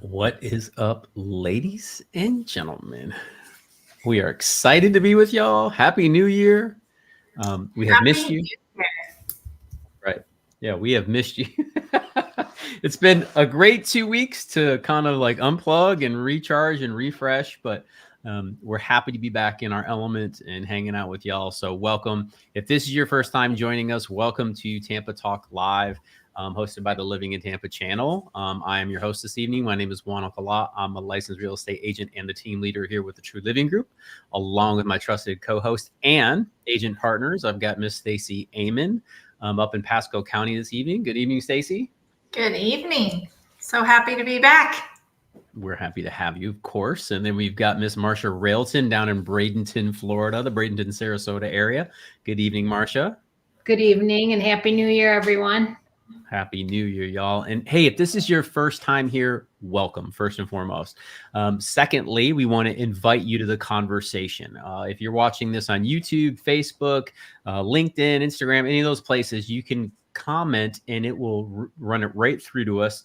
What is up, ladies and gentlemen? We are excited to be with y'all. Happy New Year. We have missed you. Right. Yeah, we have missed you. It's been a great 2 weeks to kind of like unplug and recharge and refresh, but we're happy to be back in our element and hanging out with y'all. So welcome. If this is your first time joining us, welcome to Tampa Talk Live. Hosted by the Living in Tampa channel. I am your host this evening. My name is Juan Alcala. I'm a licensed real estate agent and the team leader here with the True Living Group, along with my trusted co-host and agent partners. I've got Miss Stacy Amon up in Pasco County this evening. Good evening, Stacy. Good evening. So happy to be back. We're happy to have you, of course. And then we've got Miss Marcia Railton down in Bradenton, Florida, the Bradenton, Sarasota area. Good evening, Marcia. Good evening and Happy New Year, everyone. Happy New Year, y'all. And hey, if this is your first time here, welcome, first and foremost. Secondly, we want to invite you to the conversation. If you're watching this on YouTube, Facebook, LinkedIn, Instagram, any of those places, you can comment and it will run it right through to us.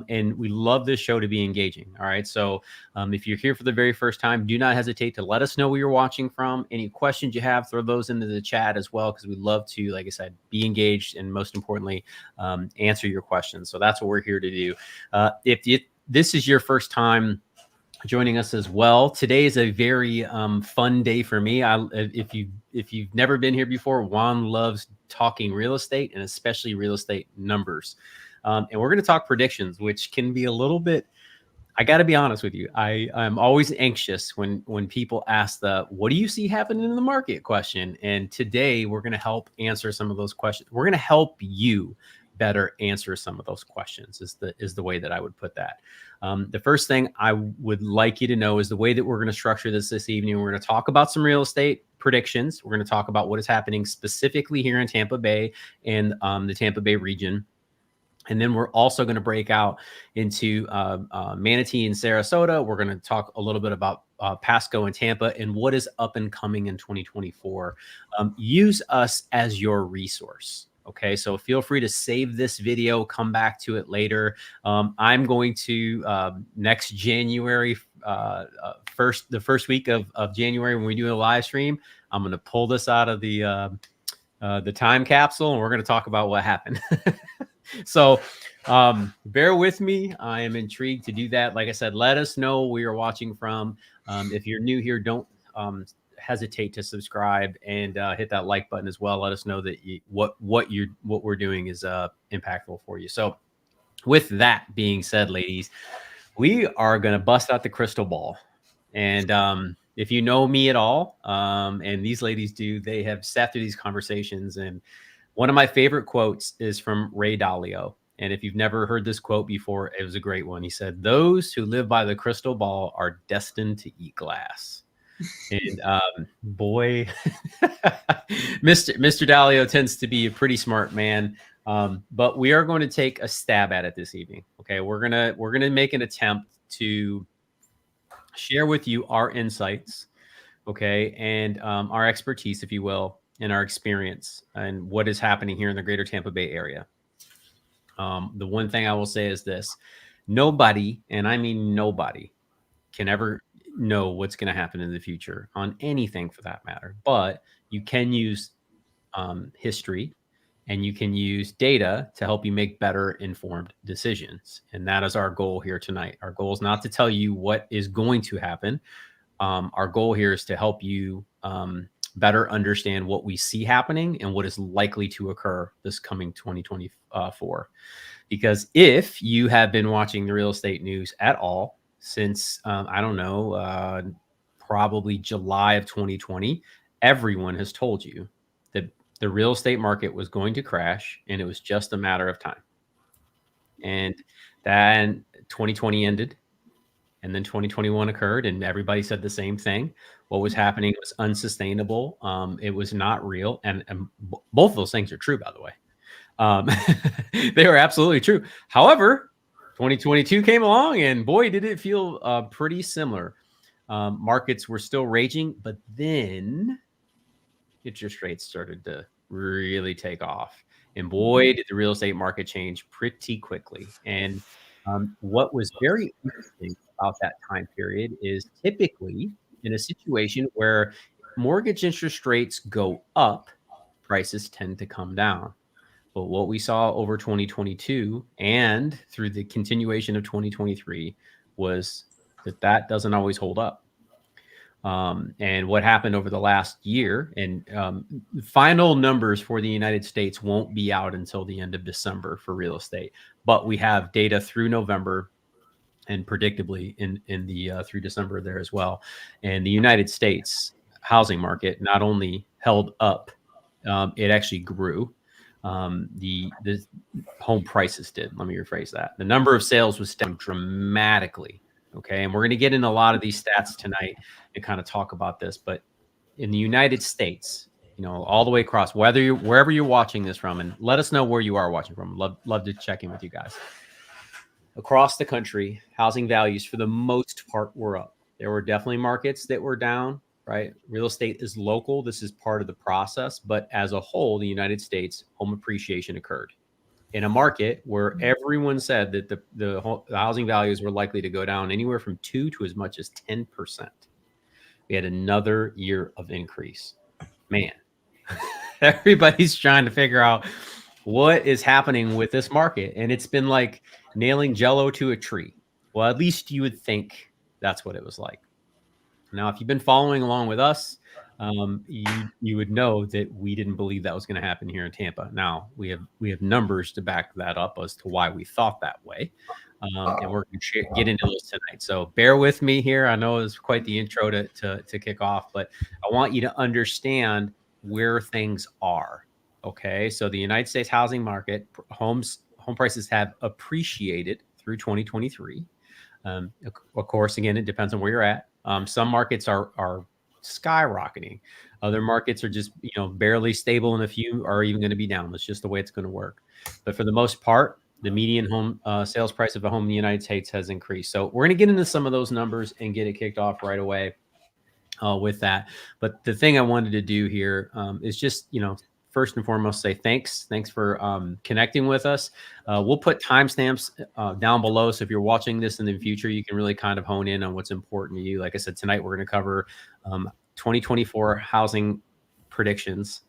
And we love this show to be engaging. All right. So if you're here for the very first time, do not hesitate to let us know where you're watching from. Any questions you have, throw those into the chat as well, because we love to, like I said, be engaged and most importantly, answer your questions. So that's what we're here to do. If this is your first time joining us as well, today is a very fun day for me. If you've never been here before, Juan loves talking real estate and especially real estate numbers. And we're going to talk predictions, which can be a little bit, I got to be honest with you. I'm always anxious when people ask the, what do you see happening in the market question? And today we're going to help answer some of those questions. We're going to help you better answer some of those questions is the way that I would put that. The first thing I would like you to know is the way that we're going to structure this evening. We're going to talk about some real estate predictions. We're going to talk about what is happening specifically here in Tampa Bay and the Tampa Bay region. And then we're also going to break out into Manatee and Sarasota. We're going to talk a little bit about Pasco and Tampa and what is up and coming in 2024. Use us as your resource. Okay, so feel free to save this video, come back to it later. I'm going to next January, the first week of January when we do a live stream, I'm going to pull this out of the time capsule and we're going to talk about what happened. So bear with me. I am intrigued to do that. Like I said, let us know where you're watching from. If you're new here, don't hesitate to subscribe and hit that like button as well. Let us know that what we're doing is impactful for you. So with that being said, ladies, we are going to bust out the crystal ball. And if you know me at all, and these ladies do, they have sat through these conversations. And one of my favorite quotes is from Ray Dalio. And if you've never heard this quote before, it was a great one. He said, "Those who live by the crystal ball are destined to eat glass." And boy, Mr. Dalio tends to be a pretty smart man. But we are going to take a stab at it this evening. Okay, we're gonna make an attempt to share with you our insights, okay, and our expertise, if you will, and our experience and what is happening here in the greater Tampa Bay area. The one thing I will say is this: nobody, and I mean nobody, can ever know what's going to happen in the future on anything for that matter. But you can use history and you can use data to help you make better informed decisions. And that is our goal here tonight. Our goal is not to tell you what is going to happen. Our goal here is to help you better understand what we see happening and what is likely to occur this coming 2024. Because if you have been watching the real estate news at all since, I don't know, probably July of 2020, everyone has told you the real estate market was going to crash, and it was just a matter of time. And then 2020 ended, and then 2021 occurred, and everybody said the same thing. What was happening was unsustainable. It was not real, and both of those things are true, by the way. They were absolutely true. However, 2022 came along, and boy, did it feel pretty similar. Markets were still raging, but then interest rates started to really take off. And boy, did the real estate market change pretty quickly. And what was very interesting about that time period is typically in a situation where mortgage interest rates go up, prices tend to come down. But what we saw over 2022 and through the continuation of 2023 was that doesn't always hold up. And what happened over the last year, and final numbers for the United States won't be out until the end of December for real estate, but we have data through November and predictably in the through December there as well. And the United States housing market not only held up, it actually grew. The home prices did. Let me rephrase that. The number of sales was down dramatically. Okay. And we're going to get into a lot of these stats tonight and kind of talk about this. But in the United States, all the way across, wherever you're watching this from, and let us know where you are watching from. Love to check in with you guys. Across the country, housing values for the most part were up. There were definitely markets that were down, right? Real estate is local. This is part of the process. But as a whole, the United States, home appreciation occurred in a market where everyone said that the housing values were likely to go down anywhere from 2 to as much as 10%. We had another year of increase. Man, everybody's trying to figure out what is happening with this market. And it's been like nailing Jello to a tree. Well, at least you would think that's what it was like. Now, if you've been following along with us, you would know that we didn't believe that was going to happen here in Tampa. Now we have numbers to back that up as to why we thought that way, and we're going to get into those tonight. So bear with me here. I know it's quite the intro to kick off, but I want you to understand where things are. Okay, so the United States housing market, home prices have appreciated through 2023. Of course, again, it depends on where you're at. Some markets are skyrocketing. Other markets are just, barely stable, and a few are even going to be down. That's just the way it's going to work. But for the most part, the median home sales price of a home in the United States has increased. So we're going to get into some of those numbers and get it kicked off right away with that. But the thing I wanted to do here is just, first and foremost, say thanks. Thanks for connecting with us. We'll put timestamps down below. So if you're watching this in the future, you can really kind of hone in on what's important to you. Like I said, tonight, we're going to cover 2024 housing predictions,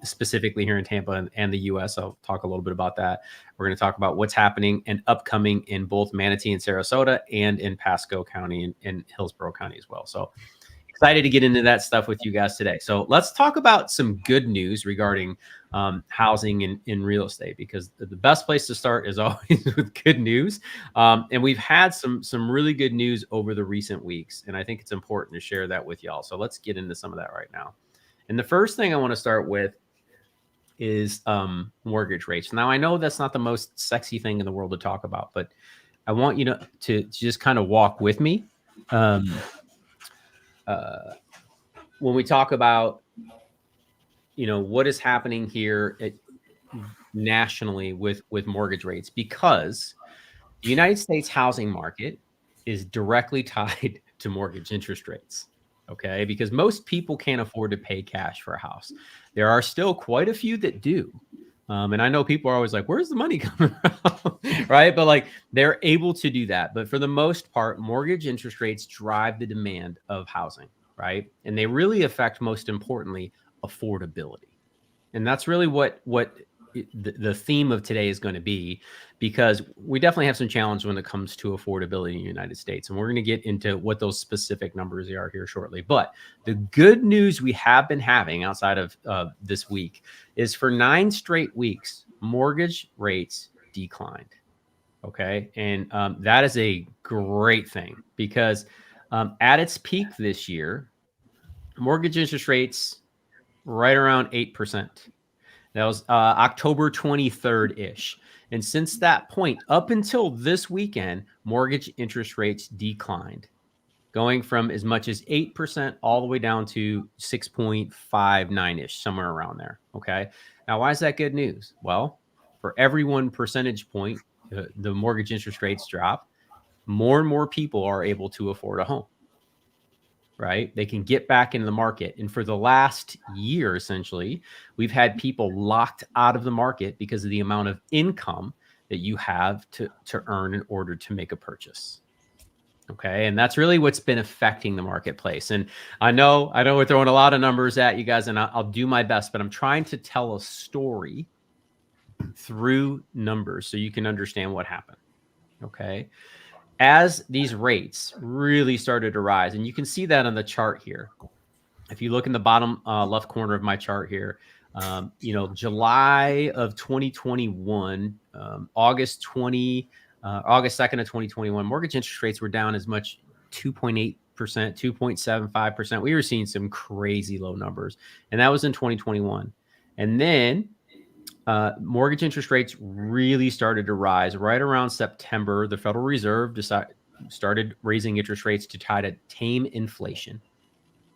specifically here in Tampa and the U.S. I'll talk a little bit about that. We're going to talk about what's happening and upcoming in both Manatee and Sarasota and in Pasco County and Hillsborough County as well. So excited to get into that stuff with you guys today. So let's talk about some good news regarding housing in real estate, because the best place to start is always with good news. And we've had some really good news over the recent weeks, and I think it's important to share that with y'all. So let's get into some of that right now. And the first thing I want to start with is mortgage rates. Now, I know that's not the most sexy thing in the world to talk about, but I want you to just kind of walk with me. When we talk about, what is happening here nationally with mortgage rates, because the United States housing market is directly tied to mortgage interest rates. Okay, because most people can't afford to pay cash for a house. There are still quite a few that do. And I know people are always like, where's the money coming from? Right. But like, they're able to do that. But for the most part, mortgage interest rates drive the demand of housing. Right. And they really affect, most importantly, affordability. And that's really what the theme of today is going to be, because we definitely have some challenge when it comes to affordability in the United States. And we're going to get into what those specific numbers are here shortly. But the good news we have been having outside of this week is for 9 straight weeks, mortgage rates declined. Okay. And that is a great thing, because at its peak this year, mortgage interest rates right around 8%. That was October 23rd-ish. And since that point, up until this weekend, mortgage interest rates declined, going from as much as 8% all the way down to 6.59-ish, somewhere around there. Okay. Now, why is that good news? Well, for every 1 percentage point, the mortgage interest rates drop, more and more people are able to afford a home, right? They can get back into the market. And for the last year, essentially, we've had people locked out of the market because of the amount of income that you have to earn in order to make a purchase. Okay. And that's really what's been affecting the marketplace. And I know we're throwing a lot of numbers at you guys, and I'll do my best, but I'm trying to tell a story through numbers so you can understand what happened. Okay. As these rates really started to rise, and you can see that on the chart here. If you look in the bottom left corner of my chart here, July of 2021, August 2nd of 2021, mortgage interest rates were down as much 2.8%, 2.75%. We were seeing some crazy low numbers, and that was in 2021. And then mortgage interest rates really started to rise right around September. The Federal Reserve started raising interest rates to try to tame inflation.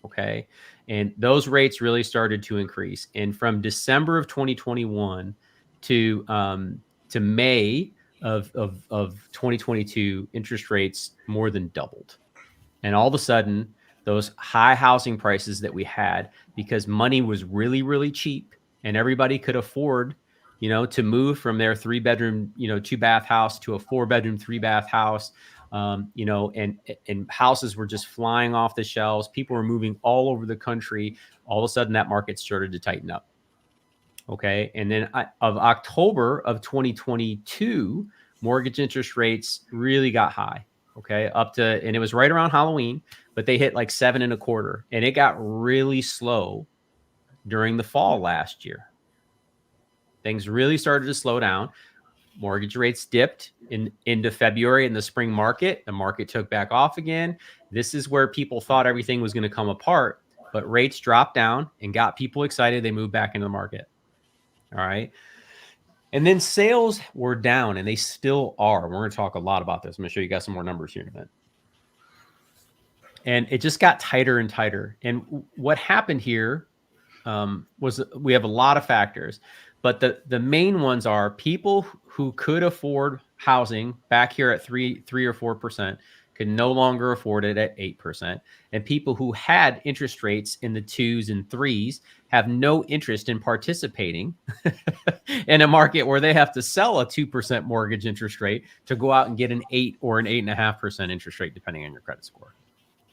Okay. And those rates really started to increase. And from December of 2021 to May of 2022, interest rates more than doubled. And all of a sudden, those high housing prices that we had, because money was really, really cheap and everybody could afford, to move from their 3-bedroom, 2-bath house to a 4-bedroom, 3-bath house, and houses were just flying off the shelves. People were moving all over the country. All of a sudden, that market started to tighten up. Okay. And then of October of 2022, mortgage interest rates really got high. Okay. And it was right around Halloween, but they hit like 7.25%, and it got really slow during the fall last year. Things really started to slow down. Mortgage rates dipped into February in the spring market. The market took back off again. This is where people thought everything was going to come apart, but rates dropped down and got people excited. They moved back into the market. All right. And then sales were down, and they still are. We're going to talk a lot about this. I'm going to show you guys some more numbers here in a minute. And it just got tighter and tighter. And what happened here was we have a lot of factors, but the main ones are people who could afford housing back here at 3 or 4% could no longer afford it at 8%. And people who had interest rates in the 2s and 3s have no interest in participating in a market where they have to sell a 2% mortgage interest rate to go out and get an 8 or an 8.5% interest rate, depending on your credit score.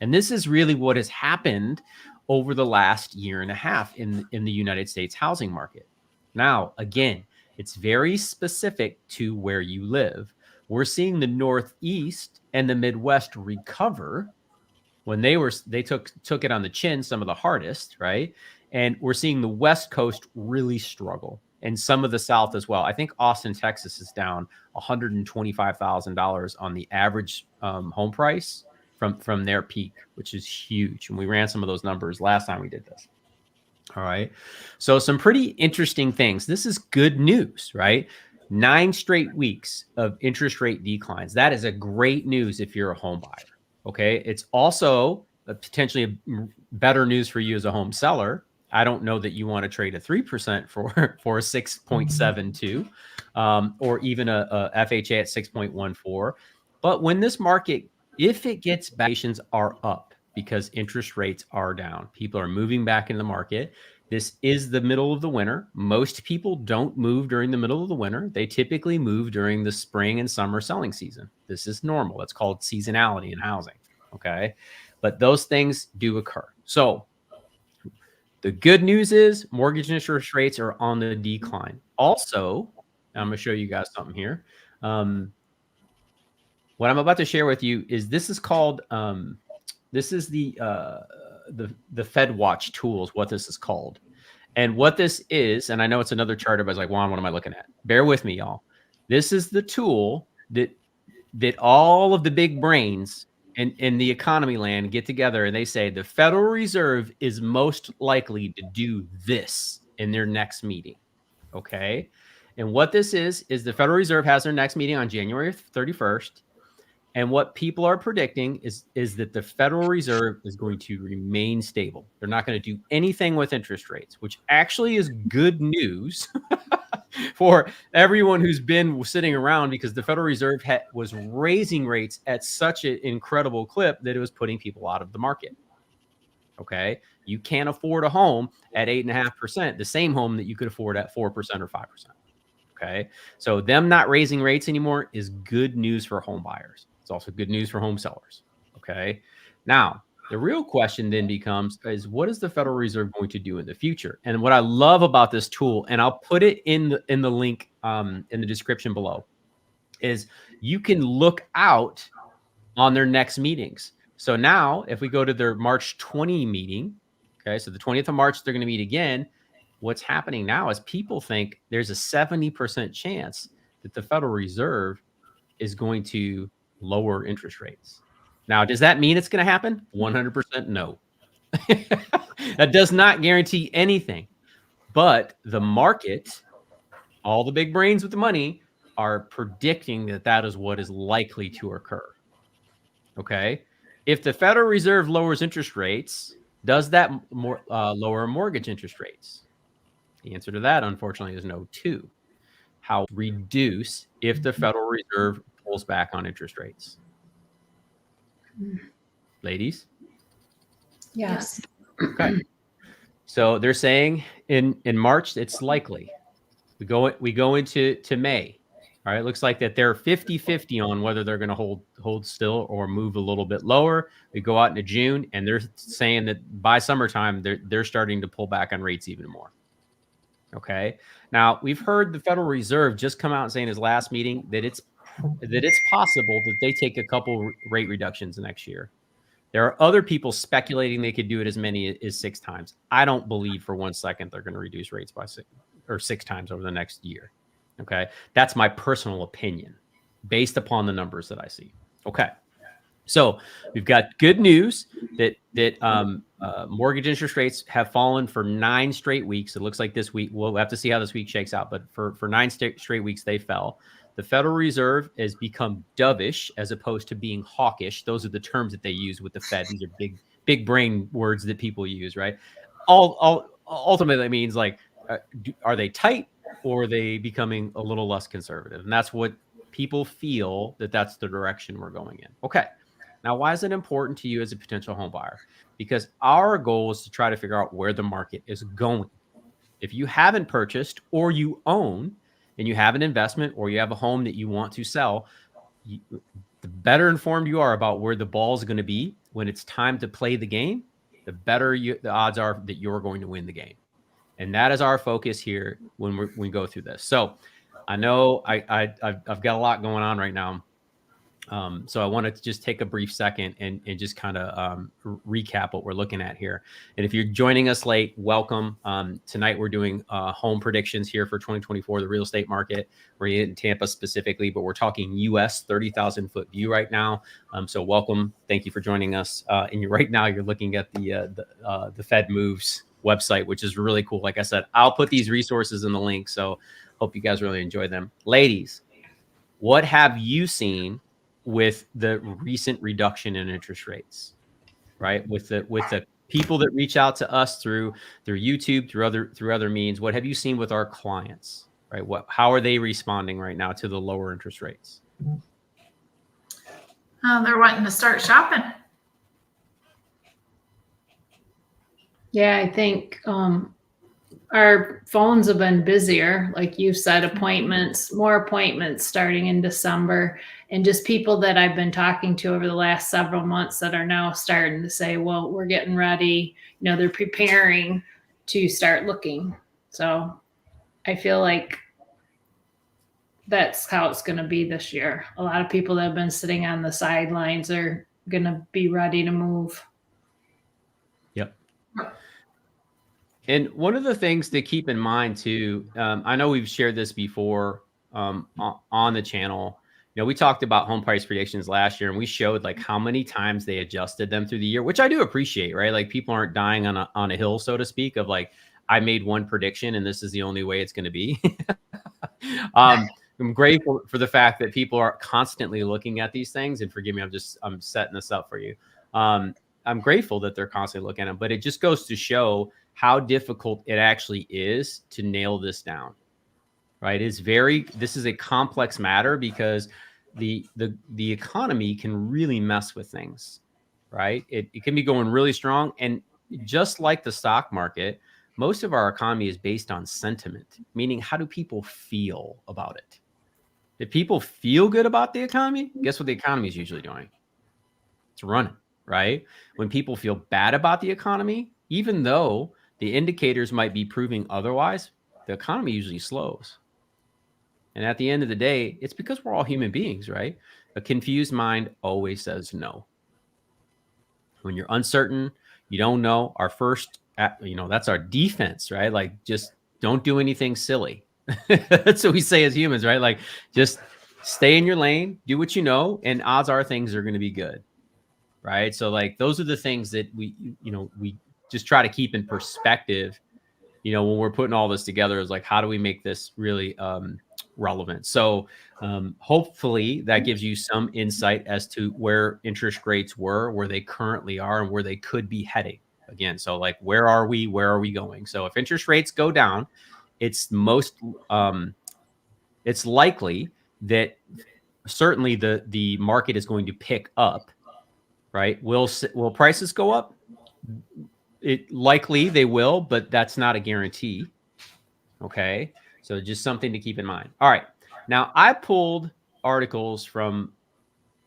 And this is really what has happened over the last year and a half in the United States housing market. Now, again, it's very specific to where you live. We're seeing the Northeast and the Midwest recover when they took it on the chin, some of the hardest, right? And we're seeing the West Coast really struggle, and some of the South as well. I think Austin, Texas is down $125,000 on the average home price from their peak, which is huge. And we ran some of those numbers last time we did this. All right. So some pretty interesting things. This is good news, right? 9 straight weeks of interest rate declines. That is a great news if you're a home buyer. Okay. It's also potentially better news for you as a home seller. I don't know that you want to trade a 3% for a 6.72 or even a FHA at 6.14. But when this market, if it gets, valuations are up because interest rates are down. People are moving back in the market. This is the middle of the winter. Most people don't move during the middle of the winter. They typically move during the spring and summer selling season. This is normal. It's called seasonality in housing. Okay. But those things do occur. So the good news is mortgage interest rates are on the decline. Also, I'm going to show you guys something here. What I'm about to share with you is this is called, this is the Fed Watch tools, what this is called. And what this is, and I know it's another chart, everybody's like, Juan, what am I looking at? Bear with me, y'all. This is the tool that all of the big brains in the economy land get together and they say the Federal Reserve is most likely to do this in their next meeting. Okay. And what this is the Federal Reserve has their next meeting on January 31st. And what people are predicting is that the Federal Reserve is going to remain stable. They're not going to do anything with interest rates, which actually is good news for everyone who's been sitting around, because the Federal Reserve was raising rates at such an incredible clip that it was putting people out of the market. Okay. You can't afford a home at 8.5%, the same home that you could afford at 4% or 5%. Okay. So them not raising rates anymore is good news for home buyers. It's also good news for home sellers. Okay. Now, the real question then becomes is, what is the Federal Reserve going to do in the future? And what I love about this tool, and I'll put it in the link in the description below, is you can look out on their next meetings. So now if we go to their March 20 meeting, okay, so the 20th of March, they're going to meet again. What's happening now is people think there's a 70% chance that the Federal Reserve is going to lower interest rates. Now, does that mean it's going to happen? 100% no. That does not guarantee anything. But the market, all the big brains with the money, are predicting that that is what is likely to occur. Okay. If the Federal Reserve lowers interest rates, does that lower mortgage interest rates? The answer to that, unfortunately, is no too. How reduce if the Federal Reserve pulls back on interest rates? Ladies? Yes. Okay. So they're saying in March, it's likely. We go into May. All right. It looks like that they're 50-50 on whether they're going to hold still or move a little bit lower. We go out into June, and they're saying that by summertime, they're starting to pull back on rates even more. Okay. Now, we've heard the Federal Reserve just come out and say in his last meeting that it's possible that they take a couple rate reductions next year. There are other people speculating they could do it as many as 6 times. I don't believe for 1 second they're going to reduce rates by 6 times over the next year. Okay. That's my personal opinion based upon the numbers that I see. Okay. So we've got good news that mortgage interest rates have fallen for 9 straight weeks. It looks like this week, we'll have to see how this week shakes out, but for 9 straight weeks, they fell. The Federal Reserve has become dovish as opposed to being hawkish. Those are the terms that they use with the Fed. These are big brain words that people use, right? Ultimately, that means like, are they tight or are they becoming a little less conservative? And that's what people feel that's the direction we're going in. Okay. Now, why is it important to you as a potential home buyer? Because our goal is to try to figure out where the market is going. If you haven't purchased or you own and you have an investment or you have a home that you want to sell, the better informed you are about where the ball is going to be when it's time to play the game, the better the odds are that you're going to win the game. And that is our focus here when we go through this. So I know I've got a lot going on right now. So I wanted to just take a brief second and just kind of recap what we're looking at here. And if you're joining us late, welcome. Tonight we're doing home predictions here for 2024, the real estate market. We're in Tampa specifically, but we're talking US 30,000 foot view right now. So welcome. Thank you for joining us. And right now you're looking at the Fed Moves website, which is really cool. Like I said, I'll put these resources in the link. So hope you guys really enjoy them. Ladies, what have you seen with the recent reduction in interest rates, right? With the people that reach out to us through YouTube, through other means, what have you seen with our clients, right? How are they responding right now to the lower interest rates? They're wanting to start shopping. Yeah, I think our phones have been busier, like you said, more appointments starting in December, and just people that I've been talking to over the last several months that are now starting to say, well, we're getting ready. You know, they're preparing to start looking. So I feel like that's how it's going to be this year. A lot of people that have been sitting on the sidelines are going to be ready to move. Yep. And one of the things to keep in mind too, I know we've shared this before on the channel. You know, we talked about home price predictions last year, and we showed like how many times they adjusted them through the year, which I do appreciate, right? Like people aren't dying on a hill, so to speak, of like, I made one prediction and this is the only way it's going to be. I'm grateful for the fact that people are constantly looking at these things, and forgive me, I'm setting this up for you. I'm grateful that they're constantly looking at them, but it just goes to show how difficult it actually is to nail this down, right? This is a complex matter because the economy can really mess with things, right? It can be going really strong. And just like the stock market, most of our economy is based on sentiment, meaning how do people feel about it? If people feel good about the economy, guess what the economy is usually doing? It's running, right? When people feel bad about the economy, even though the indicators might be proving otherwise, the economy usually slows. And at the end of the day, it's because we're all human beings, right? A confused mind always says no. When you're uncertain, you don't know. Our first, that's our defense, right? Like, just don't do anything silly. That's what we say as humans, right? Like, just stay in your lane, do what you know, and odds are things are going to be good, right? So, like, those are the things that we just try to keep in perspective. When we're putting all this together, is like, how do we make this really relevant? So hopefully that gives you some insight as to where interest rates were, where they currently are, and where they could be heading again. So, like, where are we going? So if interest rates go down, it's it's likely that certainly the market is going to pick up, right? Will prices go up? It likely they will, but that's not a guarantee. Okay. So just something to keep in mind. All right. Now I pulled articles from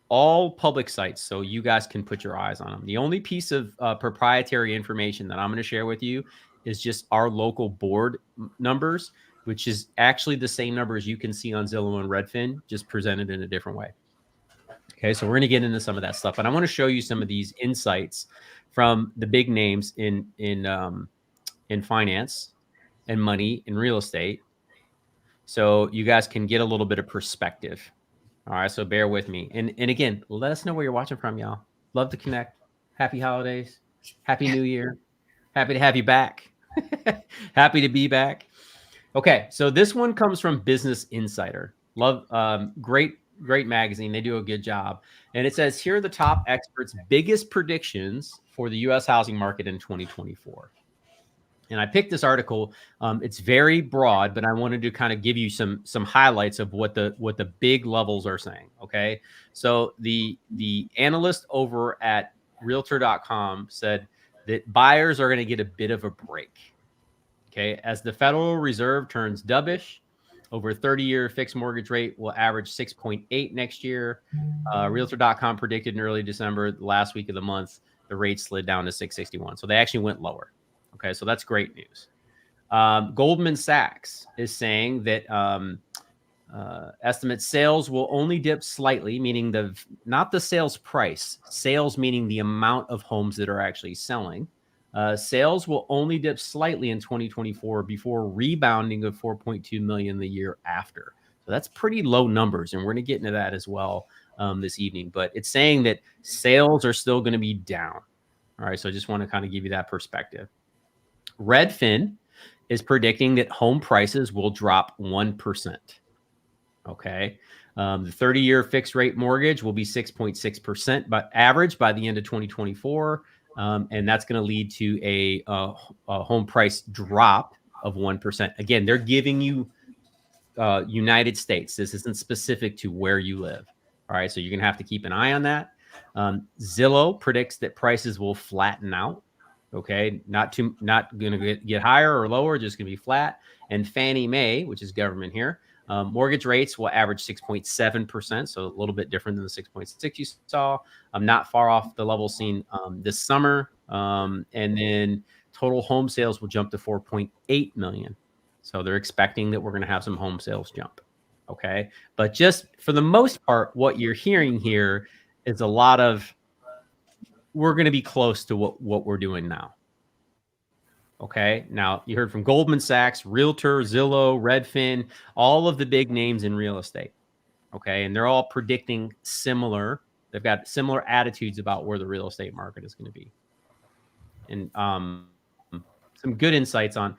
all public sites so you guys can put your eyes on them. The only piece of proprietary information that I'm going to share with you is just our local board numbers, which is actually the same numbers you can see on Zillow and Redfin, just presented in a different way. Okay, so we're going to get into some of that stuff, but I want to show you some of these insights from the big names in finance and money and real estate, so you guys can get a little bit of perspective. All right, so bear with me. And again, let us know where you're watching from, y'all. Love to connect. Happy holidays. Happy New Year. Happy to have you back. Happy to be back. Okay, so this one comes from Business Insider. Love, great magazine. They do a good job. And it says, here are the top experts' biggest predictions for the U.S. housing market in 2024. And I picked this article. It's very broad, but I wanted to kind of give you some highlights of what the big levels are saying. Okay, so the analyst over at Realtor.com said that buyers are going to get a bit of a break. Okay, as the Federal Reserve turns dovish, over 30-year fixed mortgage rate will average 6.8 next year. Realtor.com predicted in early December, the last week of the month, the rate slid down to 6.61. So they actually went lower. Okay, so that's great news. Goldman Sachs is saying that estimate sales will only dip slightly, meaning not the sales price, sales meaning the amount of homes that are actually selling. Sales will only dip slightly in 2024 before rebounding of 4.2 million the year after. So that's pretty low numbers, and we're going to get into that as well this evening. But it's saying that sales are still going to be down. All right, so I just want to kind of give you that perspective. Redfin is predicting that home prices will drop 1%. Okay. The 30-year fixed rate mortgage will be 6.6% but average by the end of 2024. And that's going to lead to a home price drop of 1%. Again, they're giving you United States. This isn't specific to where you live. All right. So you're going to have to keep an eye on that. Zillow predicts that prices will flatten out. Okay, not going to get higher or lower, just going to be flat. And Fannie Mae, which is government here, mortgage rates will average 6.7%, so a little bit different than the 6.6 you saw. Not far off the level seen this summer. And then total home sales will jump to 4.8 million. So they're expecting that we're going to have some home sales jump. Okay, but just for the most part, what you're hearing here is a lot of, we're going to be close to what we're doing now. Okay. Now you heard from Goldman Sachs, Realtor, Zillow, Redfin, all of the big names in real estate. Okay. And they're all predicting similar. They've got similar attitudes about where the real estate market is going to be. And some good insights on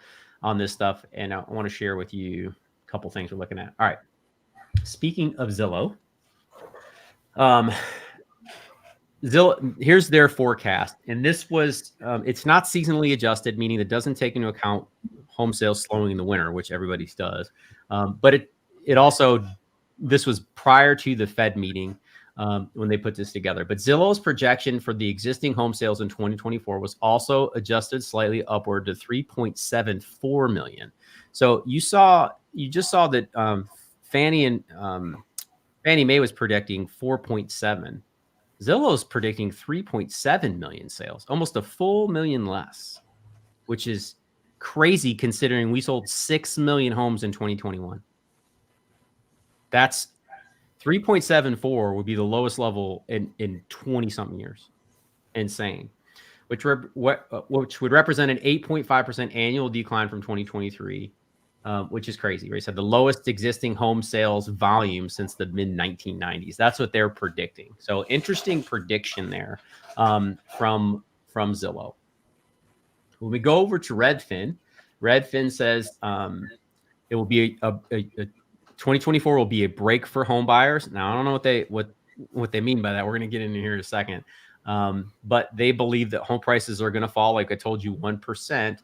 this stuff, and I want to share with you a couple things we're looking at. All right. Speaking of Zillow, Zillow, here's their forecast, and this was it's not seasonally adjusted, meaning it doesn't take into account home sales slowing in the winter, which everybody does. But it also, this was prior to the Fed meeting when they put this together. But Zillow's projection for the existing home sales in 2024 was also adjusted slightly upward to 3.74 million. So you just saw that Fannie Mae was predicting 4.7. Zillow's predicting 3.7 million sales, almost a full million less, which is crazy considering we sold 6 million homes in 2021. That's 3.74 would be the lowest level in 20 something years. Insane. Which would represent an 8.5% annual decline from 2023. Which is crazy, right? So the lowest existing home sales volume since the mid 1990s. That's what they're predicting. So interesting prediction there from Zillow. When we go over to Redfin says it will be a 2024 will be a break for home buyers. Now I don't know what they mean by that. We're going to get into here in a second. But they believe that home prices are going to fall, like I told you, 1%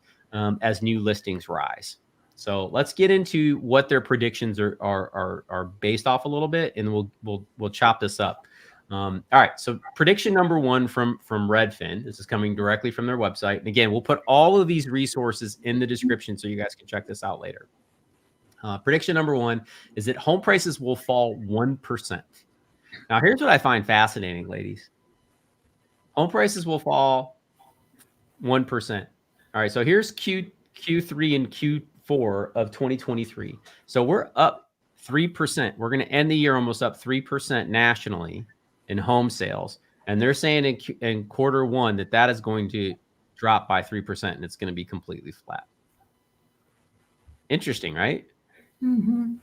as new listings rise. So let's get into what their predictions are based off a little bit, and we'll chop this up. All right. So prediction number one from Redfin. This is coming directly from their website. And again, we'll put all of these resources in the description so you guys can check this out later. Prediction number one is that home prices will fall 1%. Now, here's what I find fascinating, ladies. Home prices will fall 1%. All right. So here's Q3 and Q4 of 2023. So we're up 3%. We're going to end the year almost up 3% nationally in home sales. And they're saying in quarter one that is going to drop by 3% and it's going to be completely flat. Interesting, right? Mm-hmm.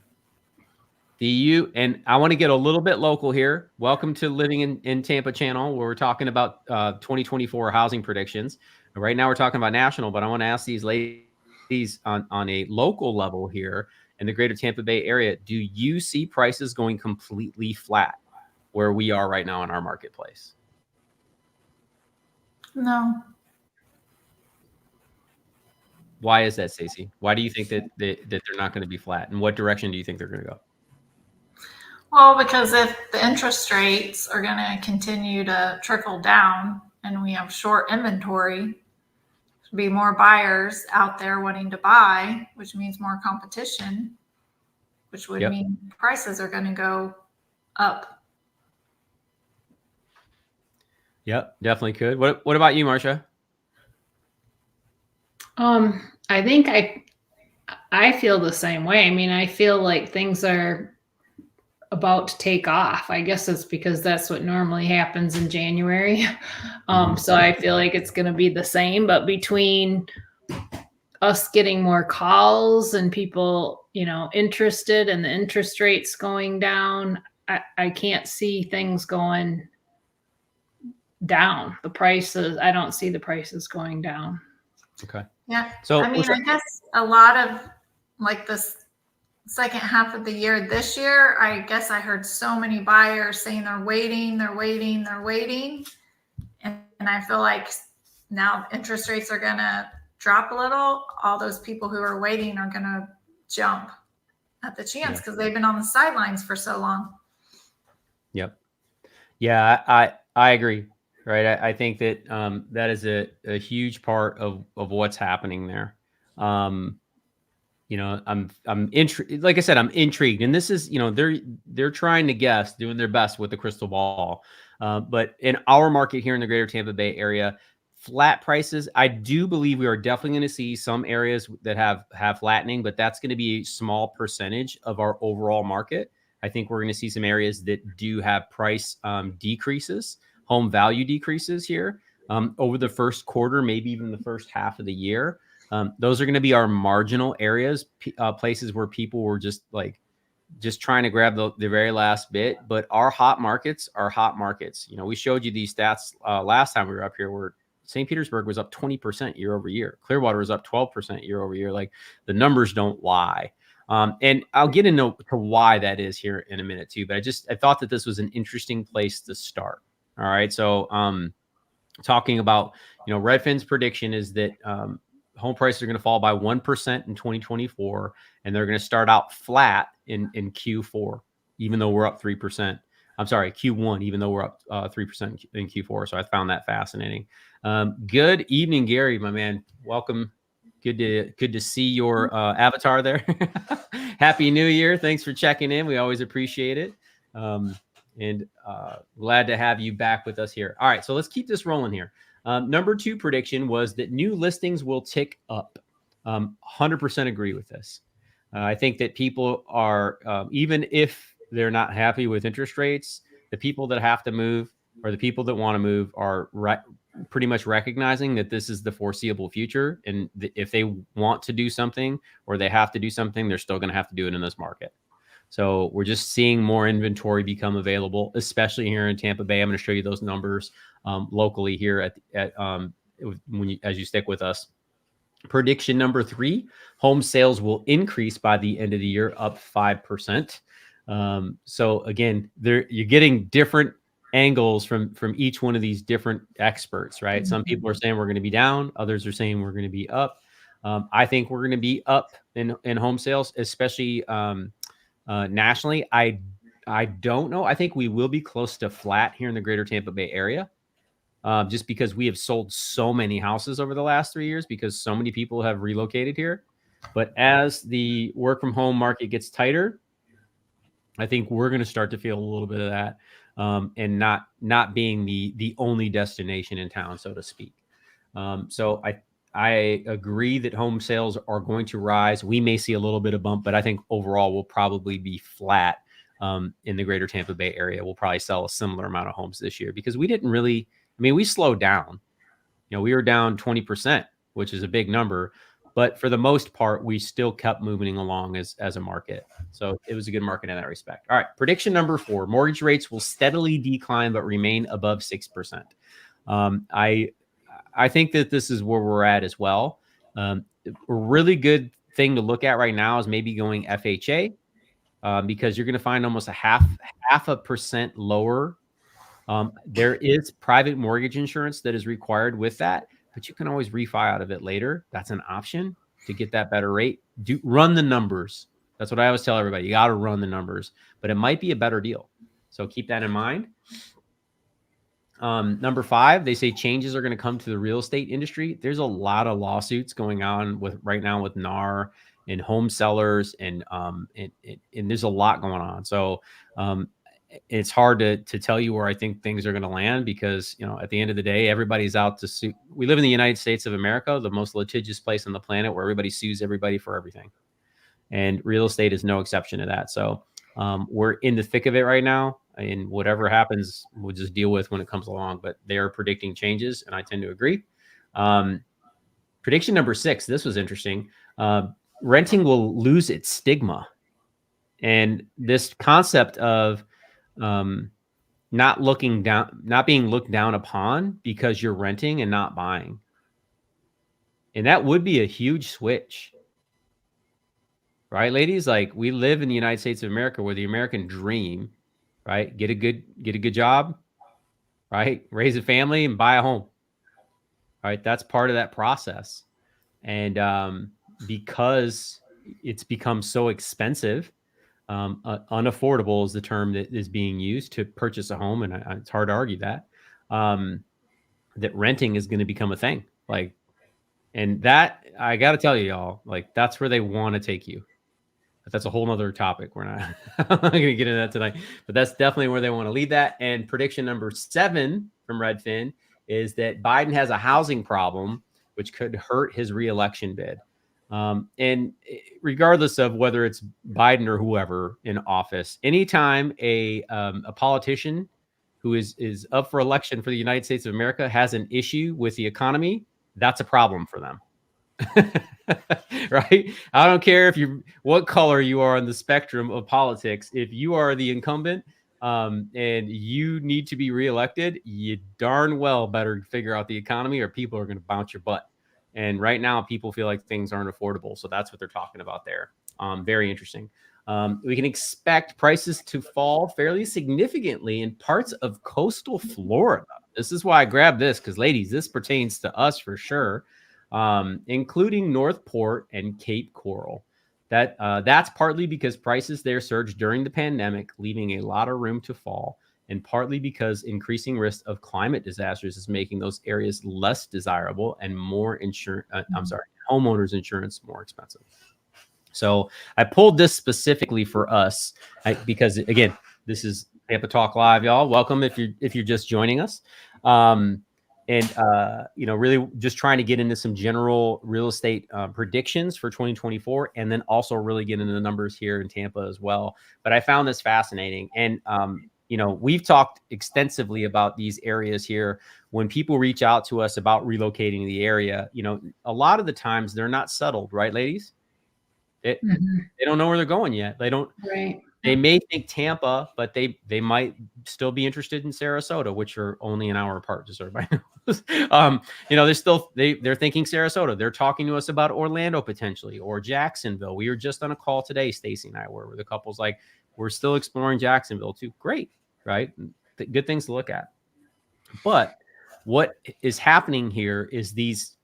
And I want to get a little bit local here. Welcome to Living in Tampa channel, where we're talking about 2024 housing predictions. Right now we're talking about national, but I want to ask these ladies on a local level here in the greater Tampa Bay area, do you see prices going completely flat where we are right now in our marketplace? No. Why is that, Stacey? Why do you think that they're not going to be flat? And what direction do you think they're going to go? Well, because if the interest rates are going to continue to trickle down and we have short inventory, there'll be more buyers out there wanting to buy, which means more competition, which would mean prices are going to go up. Yep, definitely could. What about you, Marcia? I think I feel the same way. I mean, I feel like things are about to take off. I guess it's because that's what normally happens in January. So I feel like it's going to be the same, but between us getting more calls and people, interested and the interest rates going down, I can't see things going down. The prices, I don't see the prices going down. Okay. Yeah. So I mean, I guess a lot of like this second half of the year this year, I guess I heard so many buyers saying they're waiting. And I feel like now interest rates are going to drop a little. All those people who are waiting are going to jump at the chance because they've been on the sidelines for so long. Yep. Yeah, I agree. Right. I think that that is a huge part of what's happening there. I'm intrigued. Like I said, I'm intrigued. And this is, they're trying to guess, doing their best with the crystal ball. But in our market here in the greater Tampa Bay area, flat prices, I do believe we are definitely going to see some areas that have flattening, but that's going to be a small percentage of our overall market. I think we're going to see some areas that do have price decreases, home value decreases here over the first quarter, maybe even the first half of the year. Those are going to be our marginal areas, places where people were just trying to grab the very last bit. But our hot markets are hot markets. We showed you these stats last time we were up here where St. Petersburg was up 20% year over year. Clearwater was up 12% year over year. Like, the numbers don't lie. And I'll get into why that is here in a minute too. But I thought that this was an interesting place to start. All right. So talking about, Redfin's prediction is that home prices are going to fall by 1% in 2024, and they're going to start out flat in Q4, even though we're up 3%. I'm sorry, Q1, even though we're up 3% in Q4. So I found that fascinating. Good evening, Gary, my man. Welcome. Good to see your avatar there. Happy New Year. Thanks for checking in. We always appreciate it. And glad to have you back with us here. All right, so let's keep this rolling here. Number 2 prediction was that new listings will tick up. 100% agree with this. I think that people are, even if they're not happy with interest rates, the people that have to move or the people that want to move are pretty much recognizing that this is the foreseeable future. And if they want to do something or they have to do something, they're still going to have to do it in this market. So we're just seeing more inventory become available, especially here in Tampa Bay. I'm going to show you those numbers locally here as you stick with us. Prediction number 3, home sales will increase by the end of the year, up 5%. So again, you're getting different angles from each one of these different experts, right? Mm-hmm. Some people are saying we're going to be down. Others are saying we're going to be up. I think we're going to be up in home sales, especially nationally. I don't know. I think we will be close to flat here in the greater Tampa Bay area, just because we have sold so many houses over the last 3 years because so many people have relocated here. But as the work from home market gets tighter, I think we're going to start to feel a little bit of that, and not being the only destination in town, so to speak. So I agree that home sales are going to rise. We may see a little bit of bump, but I think overall we'll probably be flat in the greater Tampa Bay area. We'll probably sell a similar amount of homes this year because we didn't really, we slowed down. We were down 20%, which is a big number. But for the most part, we still kept moving along as a market. So it was a good market in that respect. All right. Prediction number 4, mortgage rates will steadily decline, but remain above 6%. I think that this is where we're at as well. A really good thing to look at right now is maybe going FHA, because you're going to find almost a half a percent lower. There is private mortgage insurance that is required with that, but you can always refi out of it later. That's an option to get that better rate. Run the numbers. That's what I always tell everybody. You got to run the numbers, but it might be a better deal. So keep that in mind. Number 5, they say changes are going to come to the real estate industry. There's a lot of lawsuits going on right now with NAR and home sellers, and there's a lot going on. So it's hard to tell you where I think things are going to land because, at the end of the day, everybody's out to sue. We live in the United States of America, the most litigious place on the planet where everybody sues everybody for everything. And real estate is no exception to that. So we're in the thick of it right now. And whatever happens, we'll just deal with when it comes along. But they are predicting changes, and I tend to agree. Prediction number 6, this was interesting. Renting will lose its stigma. And this concept of not being looked down upon because you're renting and not buying. And that would be a huge switch. Right, ladies? Like, we live in the United States of America where the American dream, right? Get a good job, right? Raise a family and buy a home. Right? That's part of that process. And because it's become so expensive, unaffordable is the term that is being used to purchase a home. And it's hard to argue that renting is going to become a thing. Like, and that, I got to tell you, y'all, like, that's where they want to take you. But that's a whole nother topic. We're not going to get into that tonight, but that's definitely where they want to lead that. And prediction number 7 from Redfin is that Biden has a housing problem, which could hurt his reelection bid. And regardless of whether it's Biden or whoever in office, anytime a politician who is up for election for the United States of America has an issue with the economy, that's a problem for them. Right? I don't care what color you are on the spectrum of politics. If you are the incumbent, and you need to be reelected, you darn well better figure out the economy or people are going to bounce your butt. And right now, people feel like things aren't affordable. So that's what they're talking about there. Very interesting. We can expect prices to fall fairly significantly in parts of coastal Florida. This is why I grabbed this because, ladies, this pertains to us for sure, including North Port and Cape Coral. That's partly because prices there surged during the pandemic, leaving a lot of room to fall, and partly because increasing risk of climate disasters is making those areas less desirable and more homeowners insurance more expensive. So I pulled this specifically for us because, again, this is Tampa Talk Live, y'all. Welcome if you're just joining us. Really just trying to get into some general real estate predictions for 2024, and then also really get into the numbers here in Tampa as well. But I found this fascinating. And, we've talked extensively about these areas here. When people reach out to us about relocating the area, a lot of the times they're not settled, right, ladies? They don't know where they're going yet. They don't. Right. They may think Tampa, but they might still be interested in Sarasota, which are only an hour apart, just so everybody knows. They're thinking Sarasota. They're talking to us about Orlando potentially or Jacksonville. We were just on a call today, Stacy and I were, where the couple's like, we're still exploring Jacksonville too. Great, right? Good things to look at. But what is happening here is these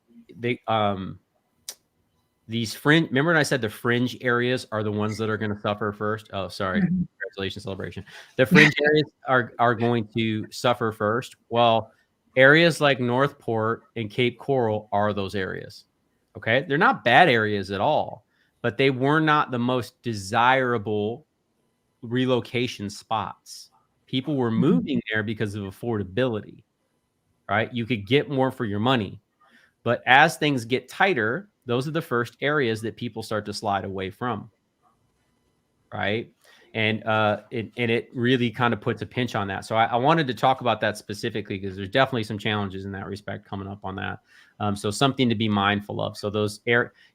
fringe, remember when I said the fringe areas are the ones that are going to suffer first? Oh, sorry. Congratulations, celebration. The fringe areas are going to suffer first. Well, areas like North Port and Cape Coral are those areas. Okay. They're not bad areas at all, but they were not the most desirable relocation spots. People were moving there because of affordability, right? You could get more for your money. But as things get tighter, those are the first areas that people start to slide away from, right? And it really kind of puts a pinch on that. So I wanted to talk about that specifically because there's definitely some challenges in that respect coming up on that. So something to be mindful of. So those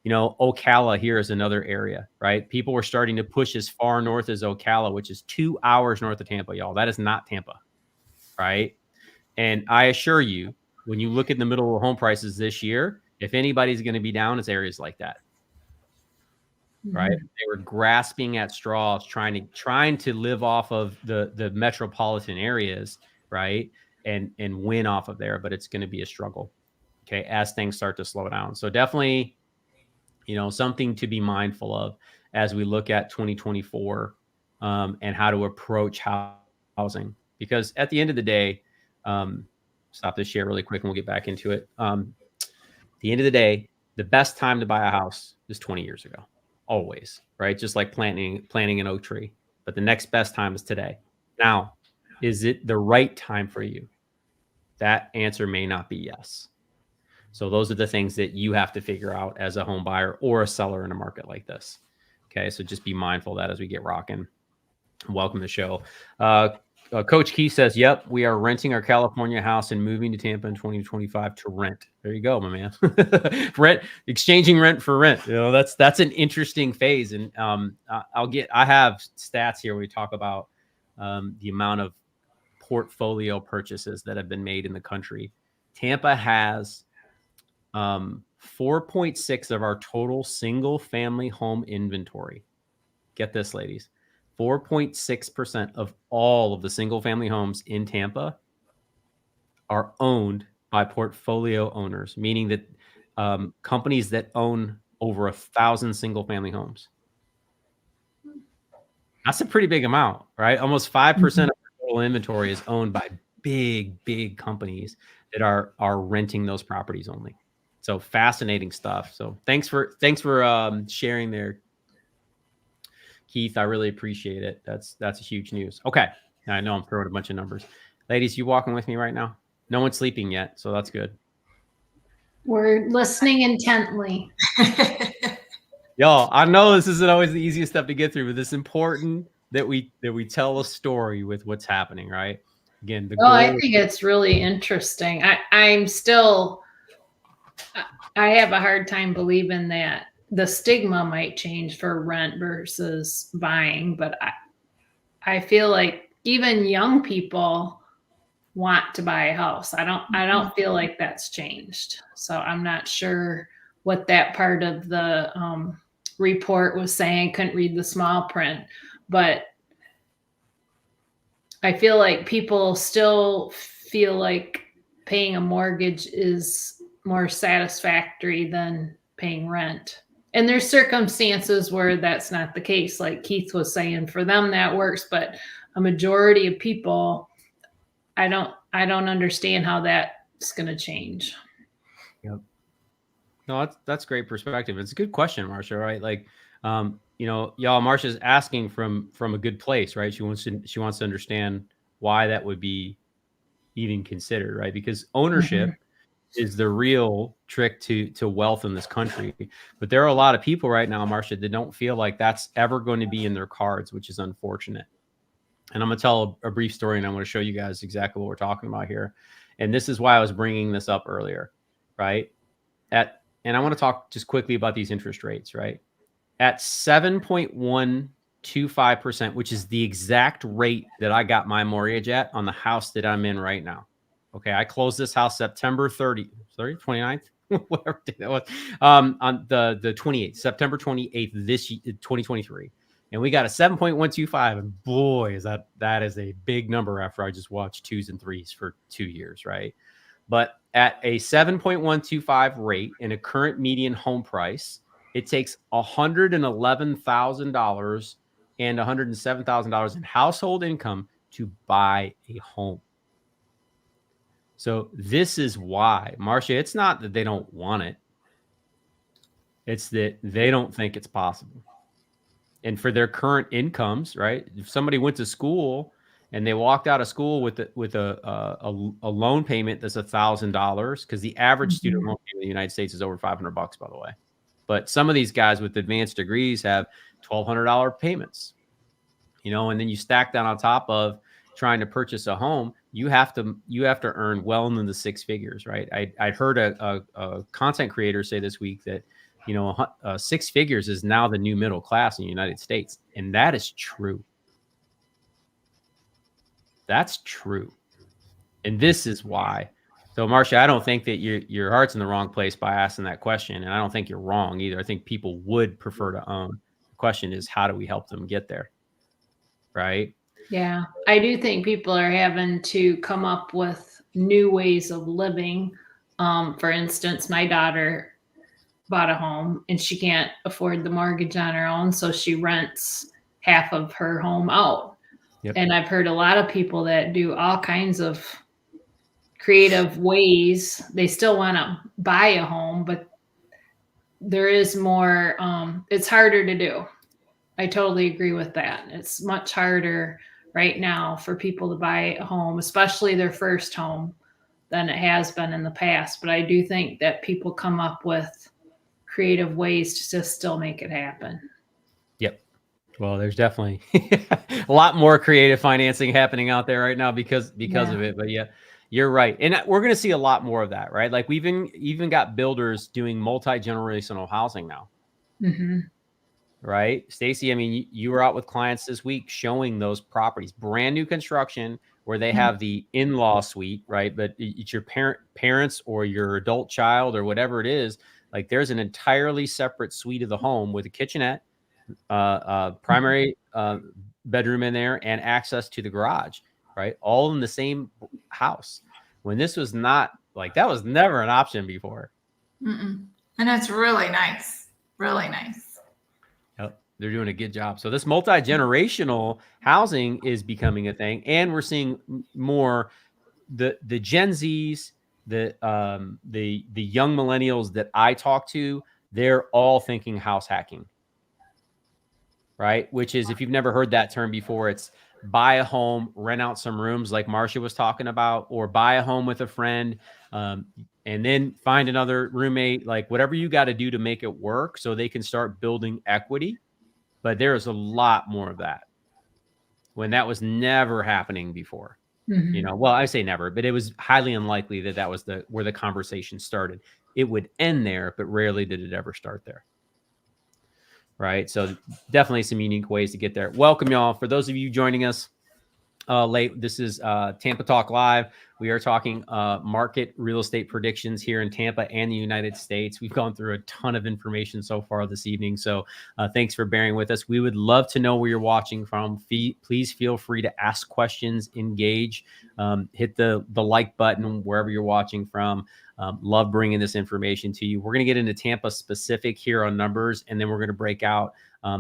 Ocala here is another area, right? People were starting to push as far north as Ocala, which is 2 hours north of Tampa, y'all. That is not Tampa, right? And I assure you, when you look at the middle of home prices this year, if anybody's going to be down, it's areas like that, right? They were grasping at straws, trying to live off of the metropolitan areas, right? And win off of there, but it's going to be a struggle, okay, as things start to slow down. So definitely, something to be mindful of as we look at 2024 and how to approach housing. Because at the end of the day, stop this share really quick and we'll get back into it. At the end of the day, the best time to buy a house is 20 years ago, always, right? Just like planting an oak tree. But the next best time is today. Now, is it the right time for you? That answer may not be yes. So those are the things that you have to figure out as a home buyer or a seller in a market like this. Okay, so just be mindful of that as we get rocking. Welcome to the show. Coach Key says, yep, we are renting our California house and moving to Tampa in 2025 to rent. There you go, my man. Exchanging rent for rent. That's an interesting phase. And I have stats here. We talk about the amount of portfolio purchases that have been made in the country. Tampa has 4.6 of our total single family home inventory. Get this, ladies. 4.6% of all of the single family homes in Tampa are owned by portfolio owners, meaning that companies that own over 1,000 single family homes. That's a pretty big amount, right? Almost 5% of our total inventory is owned by big companies that are renting those properties only. So fascinating stuff. So thanks for sharing there, Keith. I really appreciate it. That's a huge news. Okay. I know I'm throwing a bunch of numbers. Ladies, you walking with me right now? No one's sleeping yet, so that's good. We're listening intently. Y'all, I know this isn't always the easiest stuff to get through, but it's important that we tell a story with what's happening, right? Again, I think it's really interesting. I have a hard time believing that the stigma might change for rent versus buying, but I feel like even young people want to buy a house. I don't feel like that's changed. So I'm not sure what that part of the report was saying. Couldn't read the small print, but I feel like people still feel like paying a mortgage is more satisfactory than paying rent. And there's circumstances where that's not the case. Like Keith was saying, for them that works, but a majority of people, I don't understand how that's going to change. Yep. No, that's great perspective. It's a good question, Marcia, right? Like, y'all, Marcia's asking from a good place, right? She wants to understand why that would be even considered, right? Because ownership is the real trick to wealth in this country. But there are a lot of people right now, Marcia, that don't feel like that's ever going to be in their cards, which is unfortunate. And I'm going to tell a brief story, and I'm going to show you guys exactly what we're talking about here. And this is why I was bringing this up earlier, right? And I want to talk just quickly about these interest rates, right? At 7.125%, which is the exact rate that I got my mortgage at on the house that I'm in right now. Okay, I closed this house September 29th, whatever day that was, on the 28th, September 28th, this 2023. And we got a 7.125, and boy, that is a big number after I just watched 2s and 3s for 2 years, right? But at a 7.125 rate and a current median home price, it takes $111,000 and $107,000 in household income to buy a home. So this is why, Marcia, it's not that they don't want it. It's that they don't think it's possible. And for their current incomes, right? If somebody went to school and they walked out of school with a loan payment that's $1,000, because the average student loan payment in the United States is over $500, by the way. But some of these guys with advanced degrees have $1,200 payments, and then you stack that on top of trying to purchase a home. You have to earn well into the 6 figures, right? I heard a content creator say this week that 6 figures is now the new middle class in the United States, and that is true. That's true, and this is why. So, Marcia, I don't think that your heart's in the wrong place by asking that question, and I don't think you're wrong either. I think people would prefer to own. The question is, how do we help them get there, right? Yeah, I do think people are having to come up with new ways of living. For instance, my daughter bought a home and she can't afford the mortgage on her own, so she rents half of her home out. Yep. And I've heard a lot of people that do all kinds of creative ways. They still want to buy a home, but there is more, it's harder to do. I totally agree with that. It's much harder right now for people to buy a home, especially their first home, than it has been in the past. But I do think that people come up with creative ways to still make it happen. Yep. Well, there's definitely a lot more creative financing happening out there right now because of it. But yeah, you're right. And we're going to see a lot more of that, right? Like we've even got builders doing multi-generational housing now. Mm-hmm. Right? Stacy, I mean, you were out with clients this week showing those properties, brand new construction where they have the in-law suite, right? But it's your parents or your adult child or whatever it is. Like there's an entirely separate suite of the home with a kitchenette, primary bedroom in there, and access to the garage, right? All in the same house. When this was not like, that was never an option before. And it's really nice. Really nice. They're doing a good job. So this multi-generational housing is becoming a thing, and we're seeing more the Gen Zs, the young millennials that I talk to. They're all thinking house hacking, right? Which is, if you've never heard that term before, it's buy a home, rent out some rooms like Marcia was talking about, or buy a home with a friend, and then find another roommate, like whatever you got to do to make it work so they can start building equity. But there's a lot more of that when that was never happening before. Mm-hmm. Well, I say never, but it was highly unlikely that was where the conversation started. It would end there, but rarely did it ever start there. Right. So definitely some unique ways to get there. Welcome, y'all. For those of you joining us late. This is Tampa Talk Live. We are talking market real estate predictions here in Tampa and the United States. We've gone through a ton of information so far this evening. So thanks for bearing with us. We would love to know where you're watching from. Please feel free to ask questions, engage, hit the like button wherever you're watching from. Love bringing this information to you. We're going to get into Tampa specific here on numbers, and then we're going to break out.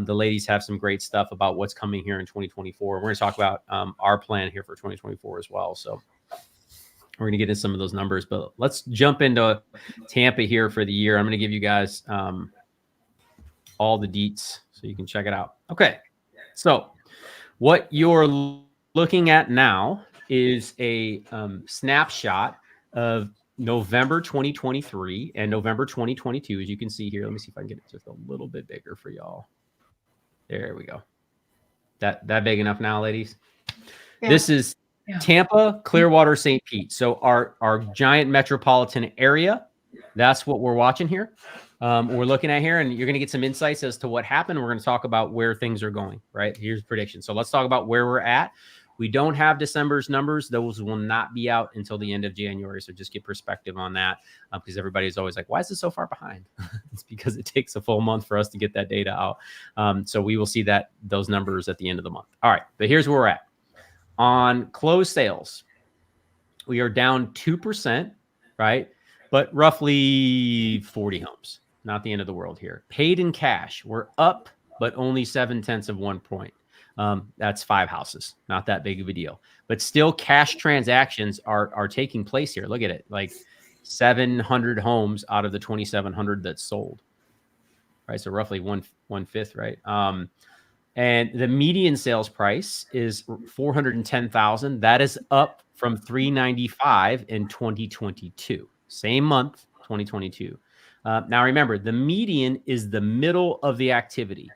The ladies have some great stuff about what's coming here in 2024. We're going to talk about our plan here for 2024 as well. So we're going to get into some of those numbers, but let's jump into Tampa here for the year. I'm going to give you guys all the deets so you can check it out. Okay. So what you're looking at now is a snapshot of November 2023 and November 2022. As you can see here, let me see if I can get it just a little bit bigger for y'all. There we go. That big enough now, ladies? Yeah. This is Tampa, Clearwater, St. Pete. So our giant metropolitan area, that's what we're watching here. We're looking at here, and you're going to get some insights as to what happened. We're going to talk about where things are going, right? Here's prediction. So let's talk about where we're at. We don't have December's numbers. Those will not be out until the end of January. So just get perspective on that because everybody's always like, why is it so far behind? It's because it takes a full month for us to get that data out. So we will see those numbers at the end of the month. All right, but here's where we're at. On closed sales, we are down 2%, right? But roughly 40 homes. Not the end of the world here. Paid in cash, we're up, but only 0.7 of 1 point. That's 5 houses, not that big of a deal, but still cash transactions are taking place here. Look at it, like 700 homes out of the 2,700 that's sold, right? So roughly one fifth, right? And the median sales price is $410,000. That is up from $395 in 2022, same month, 2022. Now remember, the median is the middle of the activity.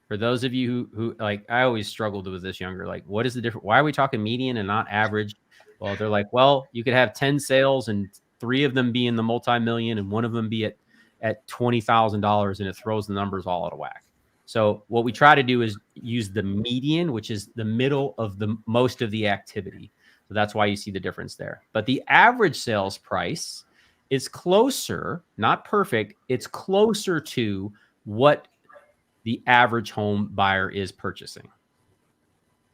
For those of you who like, I always struggled with this younger, like, what is the difference? Why are we talking median and not average? Well, they're like, well, you could have 10 sales and 3 of them be in the multi-million and 1 of them be at $20,000, and it throws the numbers all out of whack. So what we try to do is use the median, which is the middle of the most of the activity. So that's why you see the difference there. But the average sales price is closer, not perfect. It's closer to what the average home buyer is purchasing.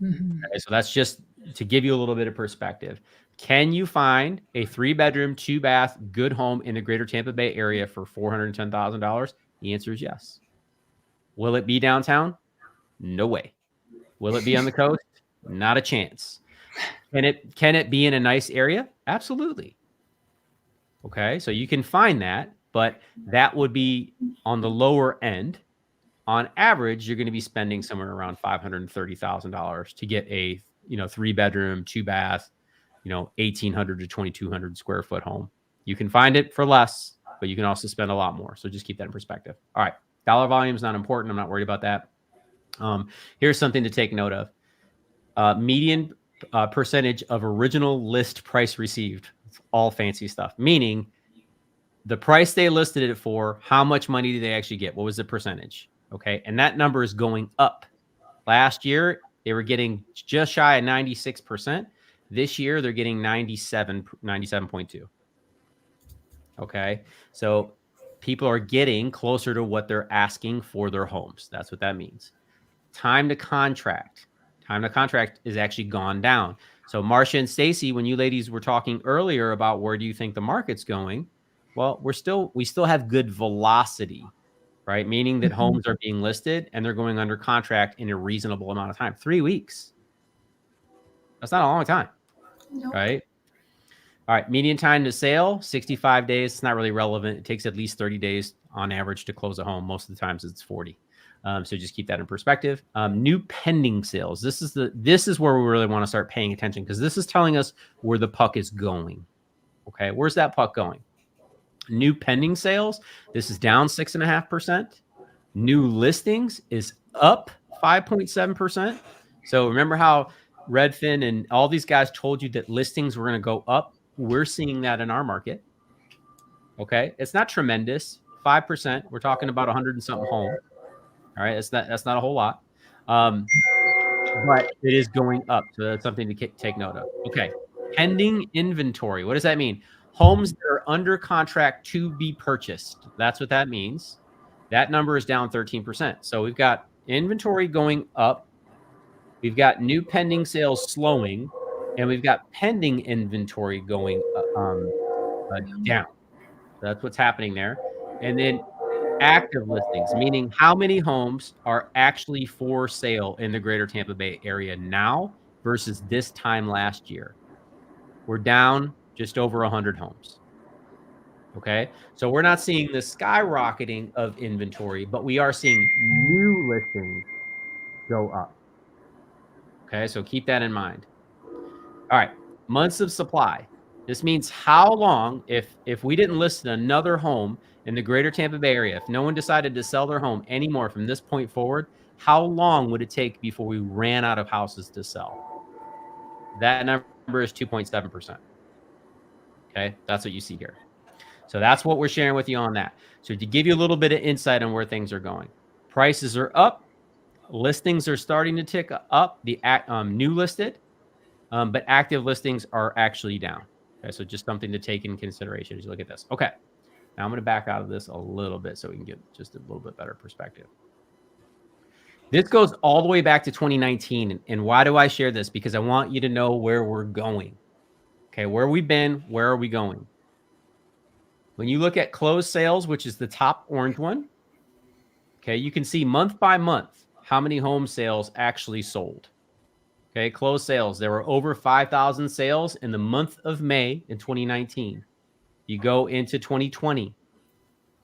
Mm-hmm. Okay, so that's just to give you a little bit of perspective. Can you find a 3-bedroom, 2-bath, good home in the greater Tampa Bay area for $410,000? The answer is yes. Will it be downtown? No way. Will it be on the coast? Not a chance. Can it be in a nice area? Absolutely. Okay, so you can find that, but that would be on the lower end. On average, you're going to be spending somewhere around $530,000 to get a 3-bedroom, 2-bath, 1,800 to 2,200 square foot home. You can find it for less, but you can also spend a lot more. So just keep that in perspective. All right, dollar volume is not important. I'm not worried about that. Here's something to take note of: median percentage of original list price received. It's all fancy stuff. Meaning, the price they listed it for, how much money did they actually get? What was the percentage? Okay, and that number is going up. Last year, they were getting just shy of 96%. This year, they're getting 97.2. Okay, so people are getting closer to what they're asking for their homes. That's what that means. Time to contract is actually gone down. So Marcia and Stacy, when you ladies were talking earlier about where do you think the market's going, well, we still have good velocity. Right? Meaning that homes are being listed and they're going under contract in a reasonable amount of time. 3 weeks. That's not a long time. Nope. Right? All right. Median time to sale, 65 days. It's not really relevant. It takes at least 30 days on average to close a home. Most of the times it's 40. So just keep that in perspective. New pending sales. This is where we really want to start paying attention because this is telling us where the puck is going. Okay. Where's that puck going? New pending sales, this is down 6.5%. New listings is up 5.7%. So remember how Redfin and all these guys told you that listings were going to go up? We're seeing that in our market. Okay, it's not tremendous, 5%. We're talking about 100 and something homes. All right, that's not a whole lot. but it is going up. So that's something to take note of. Okay. Pending inventory. What does that mean? Homes that are under contract to be purchased. That's what that means. That number is down 13%. So we've got inventory going up. We've got new pending sales slowing, and we've got pending inventory going down. That's what's happening there. And then active listings, meaning how many homes are actually for sale in the greater Tampa Bay area now versus this time last year. We're down just over 100 homes. Okay. So we're not seeing the skyrocketing of inventory, but we are seeing new listings go up. Okay. So keep that in mind. All right. Months of supply. This means how long, if we didn't list another home in the greater Tampa Bay area, if no one decided to sell their home anymore from this point forward, how long would it take before we ran out of houses to sell? That number is 2.7%. Okay. That's what you see here. So that's what we're sharing with you on that. So to give you a little bit of insight on where things are going, prices are up, listings are starting to tick up, the new listed, but active listings are actually down. Okay, so just something to take in consideration as you look at this. Okay, now I'm going to back out of this a little bit so we can get just a little bit better perspective. This goes all the way back to 2019. And why do I share this? Because I want you to know where we're going. Okay, where we've been, where are we going? When you look at closed sales, which is the top orange one, okay, you can see month by month how many home sales actually sold. Okay, closed sales. There were over 5,000 sales in the month of May in 2019. You go into 2020.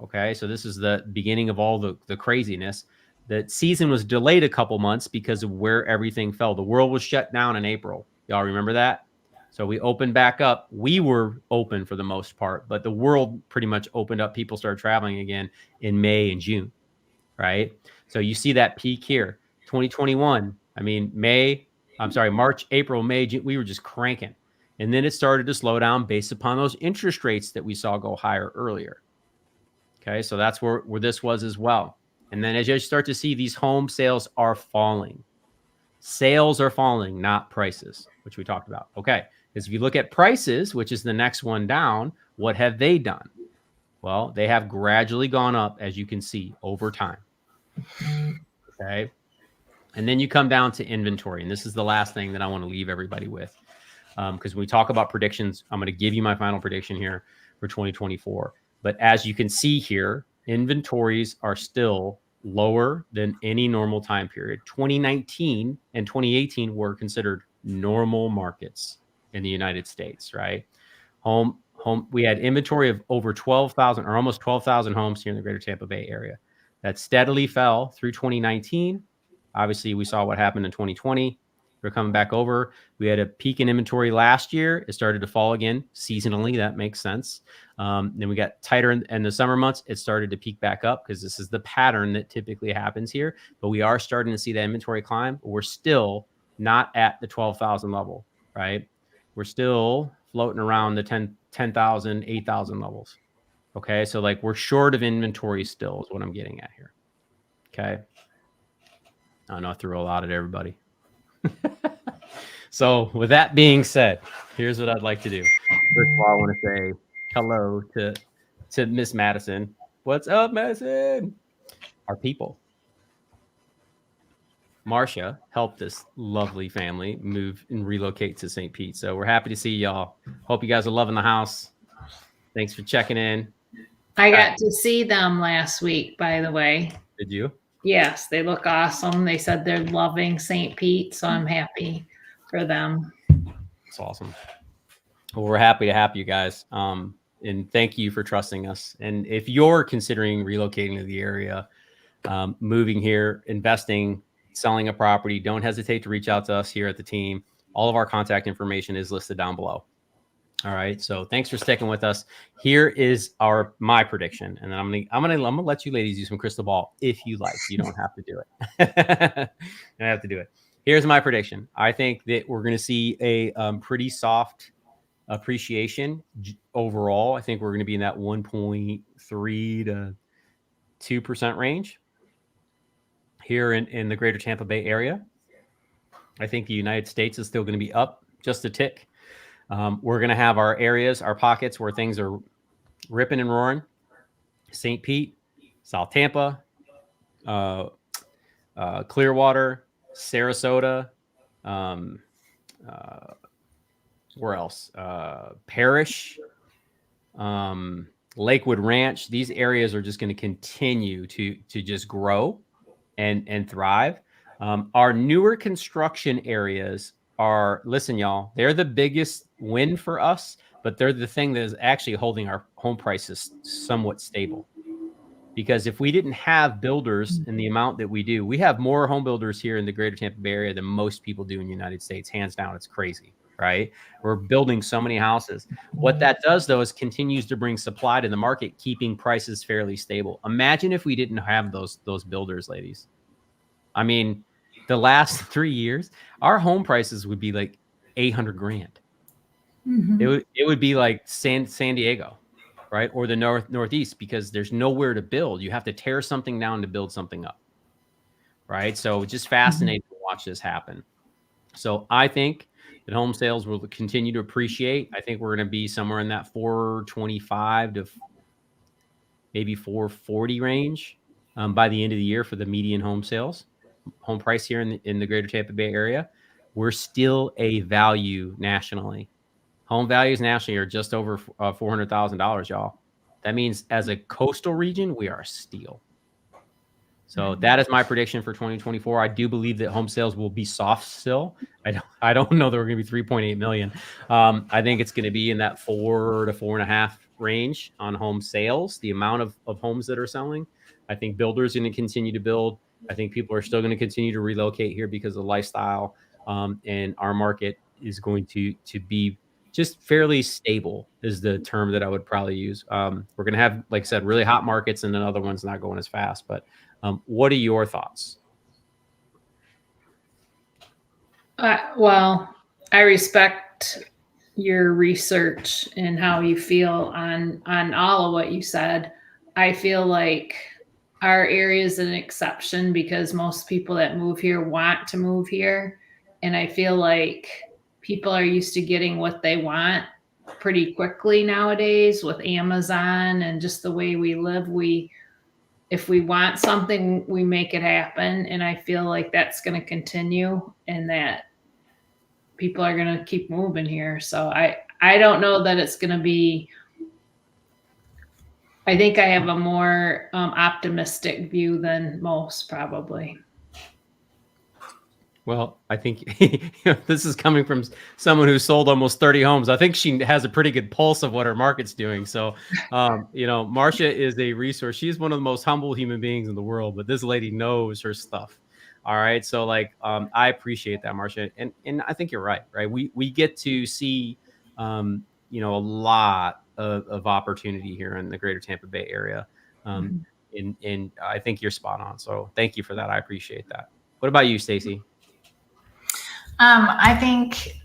Okay, so this is the beginning of all the craziness. The season was delayed a couple months because of where everything fell. The world was shut down in April. Y'all remember that? So we opened back up. We were open for the most part, but the world pretty much opened up. People started traveling again in May and June, right? So you see that peak here. 2021, I mean, March, April, May, June, we were just cranking. And then it started to slow down based upon those interest rates that we saw go higher earlier. Okay, so that's where this was as well. And then as you start to see, these home sales are falling. Sales are falling, not prices, which we talked about. Okay, because if you look at prices, which is the next one down, what have they done? Well, they have gradually gone up, as you can see, over time. Okay. And then you come down to inventory. And this is the last thing that I want to leave everybody with. Because when we talk about predictions, I'm going to give you my final prediction here for 2024. But as you can see here, inventories are still lower than any normal time period. 2019 and 2018 were considered normal markets in the United States, right? We had inventory of over 12,000 or almost 12,000 homes here in the greater Tampa Bay area. That steadily fell through 2019. Obviously, we saw what happened in 2020. We're coming back over. We had a peak in inventory last year. It started to fall again seasonally. That makes sense. Then we got tighter in the summer months. It started to peak back up because this is the pattern that typically happens here. But we are starting to see that inventory climb. We're still not at the 12,000 level, right? We're still floating around the 10,000, 8,000 levels. Okay, so like we're short of inventory still is what I'm getting at here. Okay. I know I threw a lot at everybody. So with that being said, here's what I'd like to do. First of all, I want to say hello to Miss Madison. What's up, Madison? Our people. Marcia helped this lovely family move and relocate to St. Pete. So we're happy to see y'all. Hope you guys are loving the house. Thanks for checking in. I got to see them last week, by the way. Did you? Yes, they look awesome. They said they're loving St. Pete, so I'm happy for them. It's awesome. Well, we're happy to have you guys. And thank you for trusting us. And if you're considering relocating to the area, moving here, investing, selling a property, don't hesitate to reach out to us here at the team. All of our contact information is listed down below. All right. So thanks for sticking with us. Here is my prediction. And then I'm gonna let you ladies use some crystal ball if you like. You don't have to do it. I have to do it. Here's my prediction. I think that we're gonna see a pretty soft appreciation overall. I think we're gonna be in that 1.3 to 2% range here in the greater Tampa Bay area. I think the United States is still going to be up just a tick. We're going to have our areas, our pockets where things are ripping and roaring. St. Pete, South Tampa, Clearwater, Sarasota, um, where else? Parrish, Lakewood Ranch. These areas are just going to continue to just grow and thrive. Our newer construction areas are, listen, y'all, they're the biggest win for us, but they're the thing that is actually holding our home prices somewhat stable. Because if we didn't have builders in the amount that we do, we have more home builders here in the greater Tampa Bay area than most people do in the United States. Hands down, it's crazy, right? We're building so many houses. What that does, though, is continues to bring supply to the market, keeping prices fairly stable. Imagine if we didn't have those builders, ladies. I mean, the last 3 years, our home prices would be like 800 grand. Mm-hmm. It would be like San Diego, right? Or the Northeast, because there's nowhere to build. You have to tear something down to build something up, right? So just fascinating to watch this happen. So I think that home sales will continue to appreciate. I think we're going to be somewhere in that 425 to maybe 440 range by the end of the year for the median home price here in the greater Tampa Bay area. We're still a value nationally. Home values nationally are just over $400,000, y'all. That means as a coastal region, we are a steal. So that is my prediction for 2024. I do believe that home sales will be soft still. I don't know that we're going to be 3.8 million. I think it's going to be in that 4 to 4.5 range on home sales, the amount of homes that are selling. I think builders are going to continue to build. I think people are still going to continue to relocate here because of lifestyle. And our market is going to be just fairly stable is the term that I would probably use. We're going to have, like I said, really hot markets and then other ones not going as fast. But what are your thoughts? Well, I respect your research and how you feel on all of what you said. I feel like our area is an exception because most people that move here want to move here. And I feel like people are used to getting what they want pretty quickly nowadays with Amazon and just the way we live. If we want something, we make it happen. And I feel like that's going to continue and that people are going to keep moving here. So I don't know that it's going to be, I think I have a more optimistic view than most probably. Well, I think this is coming from someone who sold almost 30 homes. I think she has a pretty good pulse of what her market's doing. So, Marcia is a resource. She's one of the most humble human beings in the world, but this lady knows her stuff. All right. So I appreciate that, Marcia. And I think you're right. We get to see, a lot of opportunity here in the greater Tampa Bay area. And I think you're spot on. So thank you for that. I appreciate that. What about you, Stacy? I think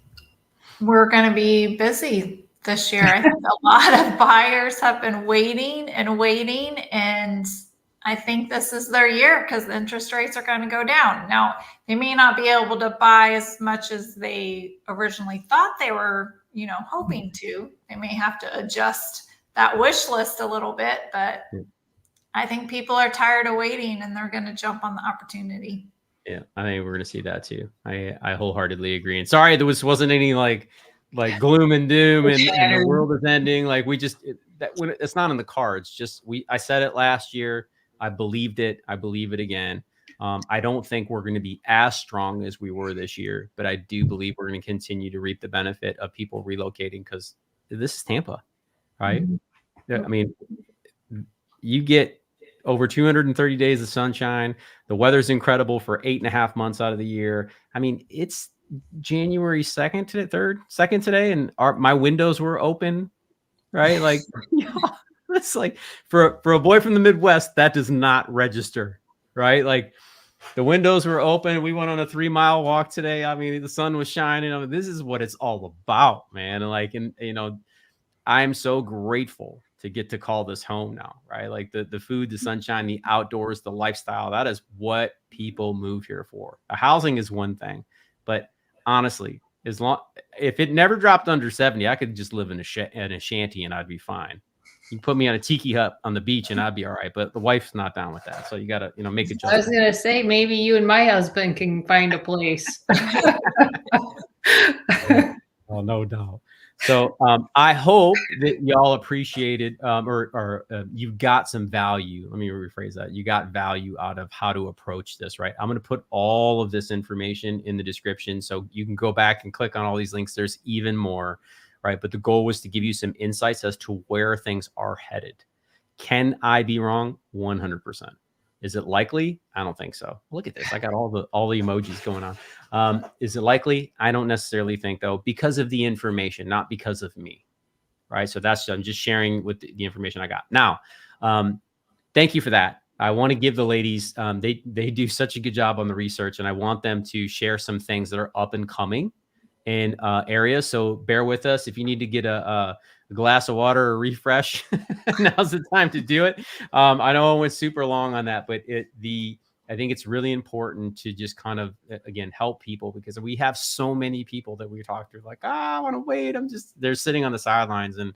we're going to be busy this year. I think a lot of buyers have been waiting, and I think this is their year because the interest rates are going to go down. Now, they may not be able to buy as much as they originally thought they were, hoping to. They may have to adjust that wish list a little bit, but I think people are tired of waiting and they're going to jump on the opportunity. Yeah, I think we're going to see that too. I wholeheartedly agree. And sorry, there wasn't any like gloom and doom and the world is ending. Like it's not in the cards. Just I said it last year. I believed it. I believe it again. I don't think we're going to be as strong as we were this year, but I do believe we're going to continue to reap the benefit of people relocating because this is Tampa, right? I mean, you get over 230 days of sunshine. The weather's incredible for 8.5 months out of the year. I mean, it's January 2nd today, and my windows were open, right? Like, it's like for a boy from the Midwest, that does not register, right? Like the windows were open. We went on a 3-mile walk today. I mean, the sun was shining. I mean, this is what it's all about, man. And I'm so grateful to get to call this home now, right? Like the food, the sunshine, the outdoors, the lifestyle, that is what people move here for. Housing is one thing, But honestly, if it never dropped under 70, I could just live in a shanty and I'd be fine. You can put me on a tiki hut on the beach and I'd be all right. But the wife's not down with that. So you got to, make adjustments. I was going to say, maybe you and my husband can find a place. Oh, no doubt. So I hope that y'all appreciated or you got some value. Let me rephrase that. You got value out of how to approach this, right? I'm going to put all of this information in the description so you can go back and click on all these links. There's even more, right? But the goal was to give you some insights as to where things are headed. Can I be wrong? 100%. Is it likely? I don't think so. Look at this. I got all the emojis going on. Is it likely? I don't necessarily think, though, because of the information, not because of me. Right. So I'm just sharing with the information I got. Now, thank you for that. I want to give the ladies, they do such a good job on the research, and I want them to share some things that are up and coming in areas. So bear with us. If you need to get a glass of water or refresh, now's the time to do it. I know I went super long on that, but I think it's really important to just kind of, again, help people, because we have so many people that we talk to like, I want to wait. They're sitting on the sidelines, and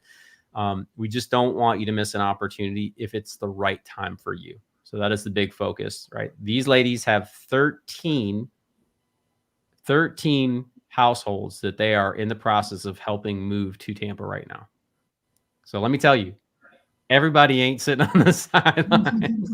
we just don't want you to miss an opportunity if it's the right time for you. So that is the big focus, right? These ladies have 13 households that they are in the process of helping move to Tampa right now. So let me tell you, everybody ain't sitting on the sidelines.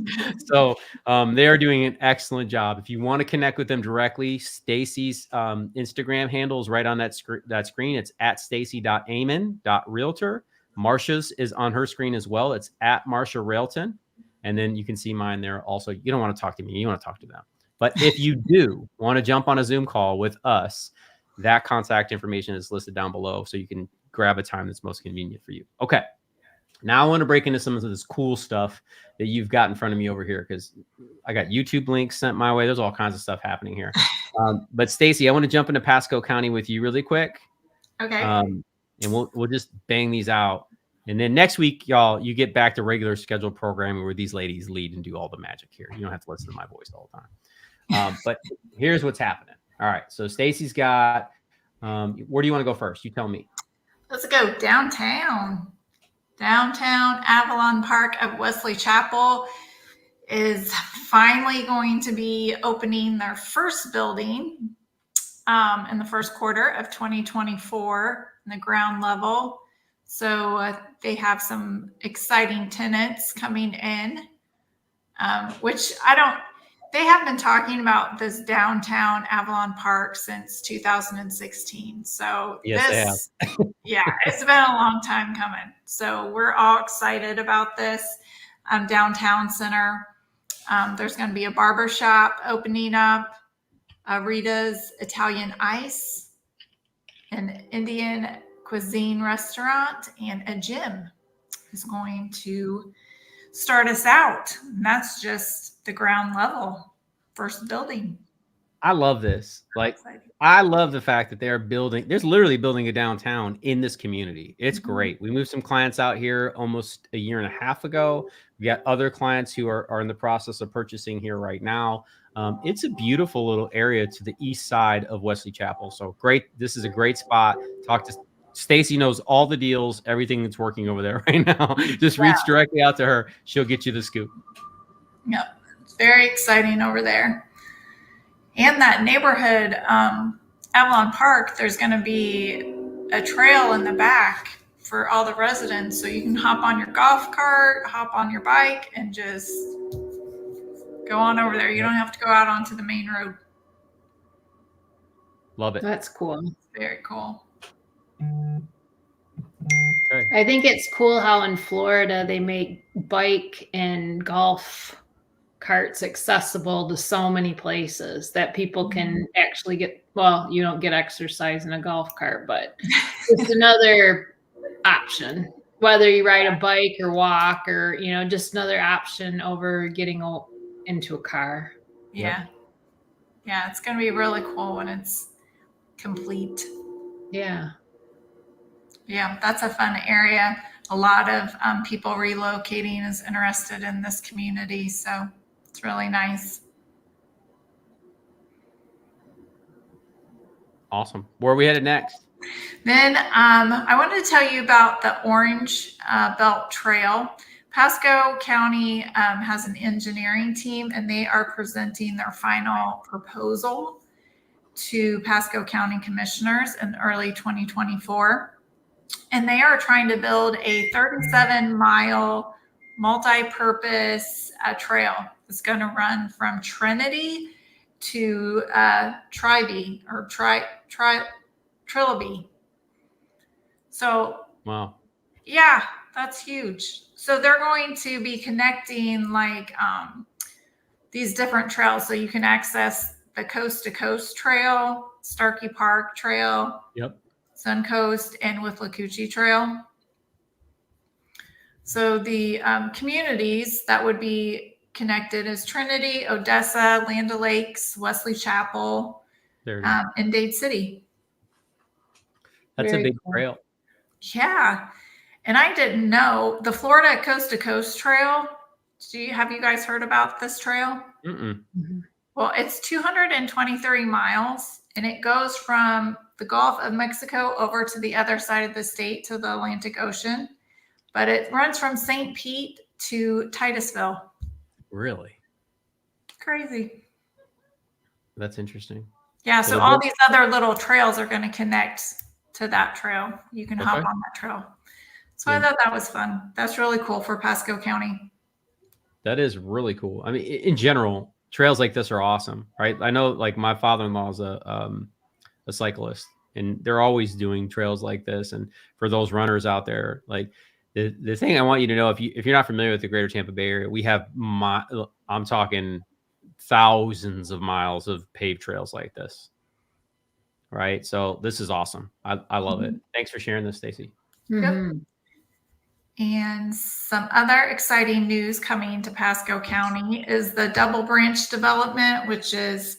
So they are doing an excellent job. If you want to connect with them directly, Stacy's Instagram handle is right on that screen. It's at stacy.amen.realtor. Marsha's is on her screen as well. It's at Marsha Railton. And then you can see mine there also. You don't want to talk to me. You want to talk to them. But if you do want to jump on a Zoom call with us, that contact information is listed down below, so you can grab a time that's most convenient for you. Okay. Now I want to break into some of this cool stuff that you've got in front of me over here, because I got YouTube links sent my way. There's all kinds of stuff happening here. But Stacy, I want to jump into Pasco County with you really quick. Okay. And we'll just bang these out. And then next week, y'all, you get back to regular scheduled programming where these ladies lead and do all the magic here. You don't have to listen to my voice all the time. But here's what's happening. All right. So Stacy's got, where do you want to go first? You tell me. Let's go downtown. Downtown Avalon Park of Wesley Chapel is finally going to be opening their first building in the first quarter of 2024 in the ground level. So they have some exciting tenants coming in, which they have been talking about this downtown Avalon Park since 2016. So yes, they have. Yeah, it's been a long time coming. So we're all excited about this downtown center. There's going to be a barber shop opening up, Rita's Italian Ice, an Indian cuisine restaurant, and a gym is going to start us out. And that's just the ground level, first building. I love this. I love the fact that they're literally building a downtown in this community. It's great. We moved some clients out here almost a year and a half ago. We got other clients who are in the process of purchasing here right now. It's a beautiful little area to the east side of Wesley Chapel. So great. This is a great spot. Talk to Stacy, knows all the deals, everything that's working over there right now. Just reach directly out to her. She'll get you the scoop. Yep. It's very exciting over there. And that neighborhood, Avalon Park, there's going to be a trail in the back for all the residents. So you can hop on your golf cart, hop on your bike, and just go on over there. You don't have to go out onto the main road. Love it. That's cool. Very cool. Okay. I think it's cool how in Florida they make bike and golf carts accessible to so many places that people can actually get. Well, you don't get exercise in a golf cart, but it's another option, whether you ride a bike or walk or, just another option over getting into a car. Yeah. Yeah. It's going to be really cool when it's complete. Yeah. Yeah. That's a fun area. A lot of people relocating is interested in this community. So it's really nice. Awesome. Where are we headed next? Then I wanted to tell you about the Orange Belt Trail. Pasco County has an engineering team, and they are presenting their final proposal to Pasco County commissioners in early 2024. And they are trying to build a 37-mile multi-purpose trail. It's going to run from Trinity to Trilby or Trilby. So, wow. Yeah, that's huge. So they're going to be connecting like these different trails. So you can access the Coast to Coast Trail, Starkey Park Trail, yep, Suncoast, and Withlacoochee Trail. So the communities that would be connected is Trinity, Odessa, Land O'Lakes, Wesley Chapel, and Dade City. That's Very a big cool. trail. Yeah. And I didn't know the Florida Coast to Coast Trail. Have you guys heard about this trail? Mm-mm. Well, it's 223 miles, and it goes from the Gulf of Mexico over to the other side of the state to the Atlantic Ocean. But it runs from St. Pete to Titusville. Really? Crazy. That's interesting. Yeah, so all these other little trails are going to connect to that trail. You can hop on that trail. So I thought that was fun. That's really cool for Pasco County. That is really cool. I mean, in general, trails like this are awesome, right? I know, like, my father-in-law is a cyclist, and they're always doing trails like this. And for those runners out there, like, the thing I want you to know, if you're not familiar with the Greater Tampa Bay area, we have I'm talking thousands of miles of paved trails like this, right? So this is awesome. I love it. Thanks for sharing this, Stacy. Yep. And some other exciting news coming to Pasco County is the Double Branch development, which is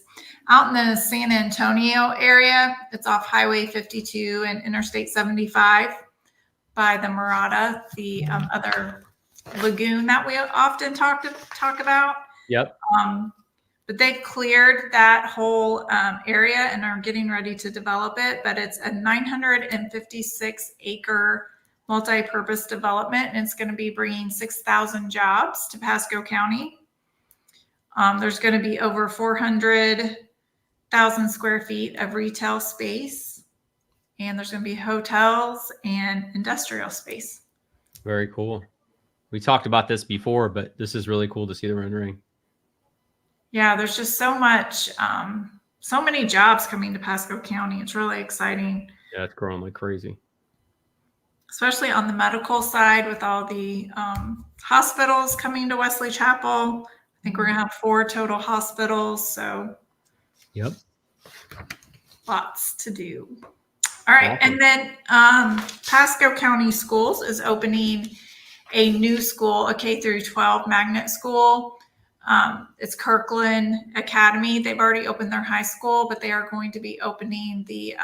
out in the San Antonio area. It's off Highway 52 and Interstate 75 by the Murata, the other lagoon that we often talk about. Yep. But they've cleared that whole area and are getting ready to develop it. But it's a 956-acre multi-purpose development, and it's going to be bringing 6,000 jobs to Pasco County. There's going to be over 400,000 square feet of retail space, and there's going to be hotels and industrial space. Very cool. We talked about this before, but this is really cool to see the rendering. Yeah, there's just so much, so many jobs coming to Pasco County. It's really exciting. Yeah, it's growing like crazy. Especially on the medical side with all the hospitals coming to Wesley Chapel. I think we're going to have 4 total hospitals. So, yep, lots to do. All right. Awesome. And then Pasco County Schools is opening a new school, a K through 12 magnet school. It's Kirkland Academy. They've already opened their high school, but they are going to be opening the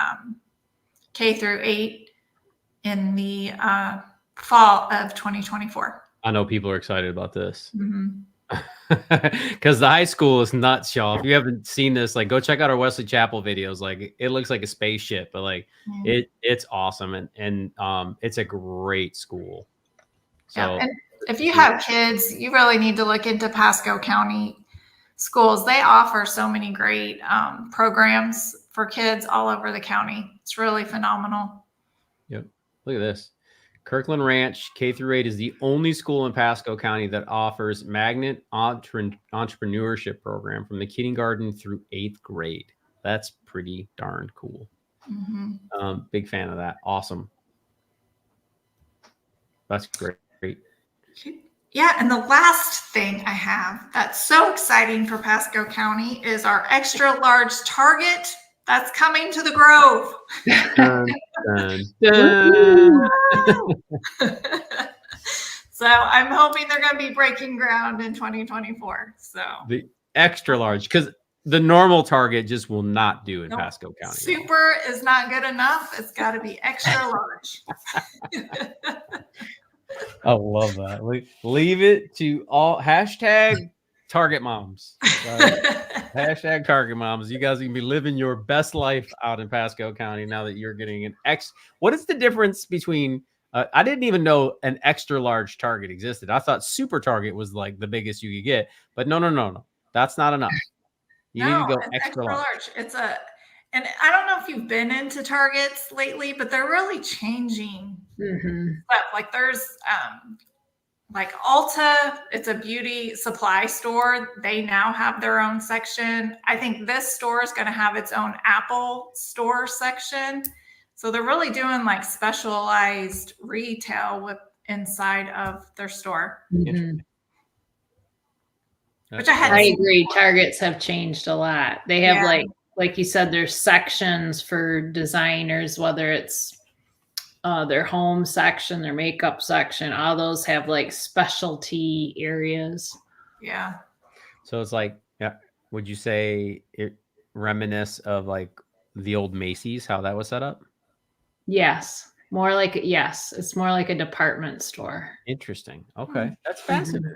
K through 8 in the fall of 2024. I know people are excited about this because the high school is nuts, y'all. If you haven't seen this, like, go check out our Wesley Chapel videos. Like, it looks like a spaceship, but like it's awesome, and it's a great school. So, yeah, and if you have kids, you really need to look into Pasco County schools. They offer so many great programs for kids all over the county. It's really phenomenal. Yep. Look at this. Kirkland Ranch K through 8 is the only school in Pasco County that offers magnet entrepreneurship program from the kindergarten through 8th grade. That's pretty darn cool. Big fan of that. Awesome. That's great. Yeah, and the last thing I have that's so exciting for Pasco County is our extra large Target that's coming to the Grove. Dun, dun, dun. So I'm hoping they're going to be breaking ground in 2024. So the extra large, because the normal Target just will not do in Pasco County. Super is not good enough. It's got to be extra large. I love that. Leave it to all hashtag Target moms. Hashtag Target moms. You guys can be living your best life out in Pasco County now that you're getting an X. What is the difference between? I didn't even know an extra large Target existed. I thought Super Target was like the biggest you could get, but no. That's not enough. You need to go it's extra large. And I don't know if you've been into Targets lately, but they're really changing stuff. Like there's like Ulta, it's a beauty supply store. They now have their own section. I think this store is going to have its own Apple store section. So they're really doing like specialized retail inside of their store. Mm-hmm. Which I agree. Targets have changed a lot. They have like you said, there's sections for designers, whether it's their home section, their makeup section, all those have like specialty areas. Yeah. So it's like, would you say it reminisce of like the old Macy's, how that was set up? Yes. It's more like a department store. Interesting. Okay. That's fascinating.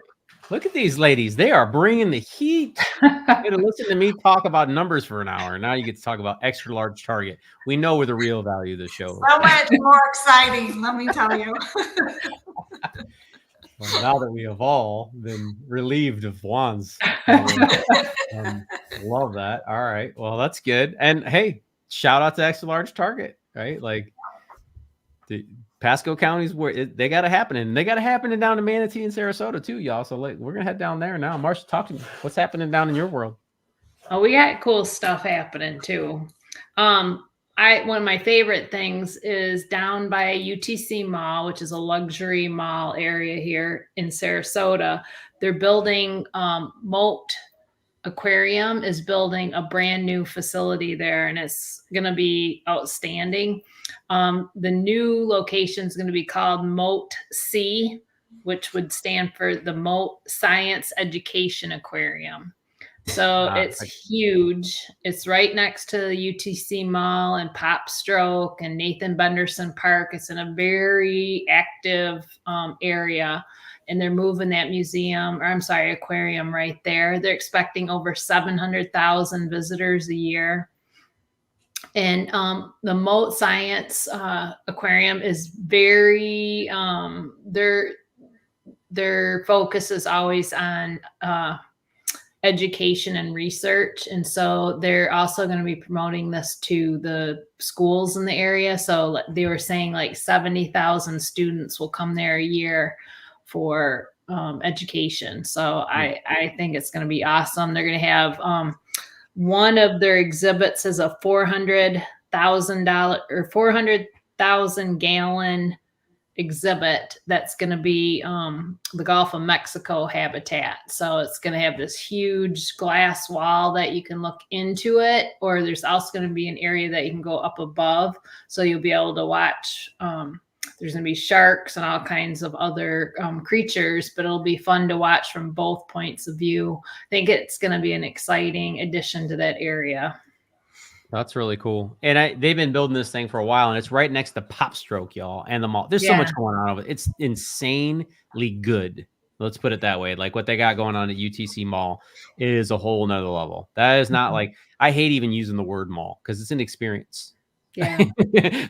Look at these ladies. They are bringing the heat. You to listen to me talk about numbers for an hour. Now you get to talk about extra large Target. We know where the real value of the show is. So much more exciting, let me tell you. Well, now that we have all been relieved of wands. Love that. All right. Well, that's good. And hey, shout out to extra large Target, right? Like the Pasco counties where they got to happen, and they got to happen down in Manatee and Sarasota too, y'all. So like, we're gonna head down there now. Marcia, talk to me. What's happening down in your world? Oh, we got cool stuff happening too. One of my favorite things is down by UTC Mall, which is a luxury mall area here in Sarasota. They're building Moat Aquarium is building a brand new facility there, and it's going to be outstanding. The new location is going to be called Moat C, which would stand for the Moat Science Education Aquarium. So it's huge. It's right next to the UTC Mall and Pop Stroke and Nathan Benderson Park. It's in a very active area. And they're moving that aquarium right there. They're expecting over 700,000 visitors a year. And the Moat Science Aquarium is very, their focus is always on education and research. And so they're also going to be promoting this to the schools in the area. So they were saying like 70,000 students will come there a year for education. So I think it's going to be awesome. They're going to have one of their exhibits is a $400,000 gallon exhibit that's going to be the Gulf of Mexico habitat. So it's going to have this huge glass wall that you can look into it, or there's also going to be an area that you can go up above. So you'll be able to watch there's going to be sharks and all kinds of other creatures, but it'll be fun to watch from both points of view. I think it's going to be an exciting addition to that area. That's really cool. And they've been building this thing for a while, and it's right next to Pop Stroke, y'all, and the mall. There's so much going on over it. It's insanely good. Let's put it that way. Like what they got going on at UTC Mall is a whole nother level. That is not like, I hate even using the word mall because it's an experience. Yeah.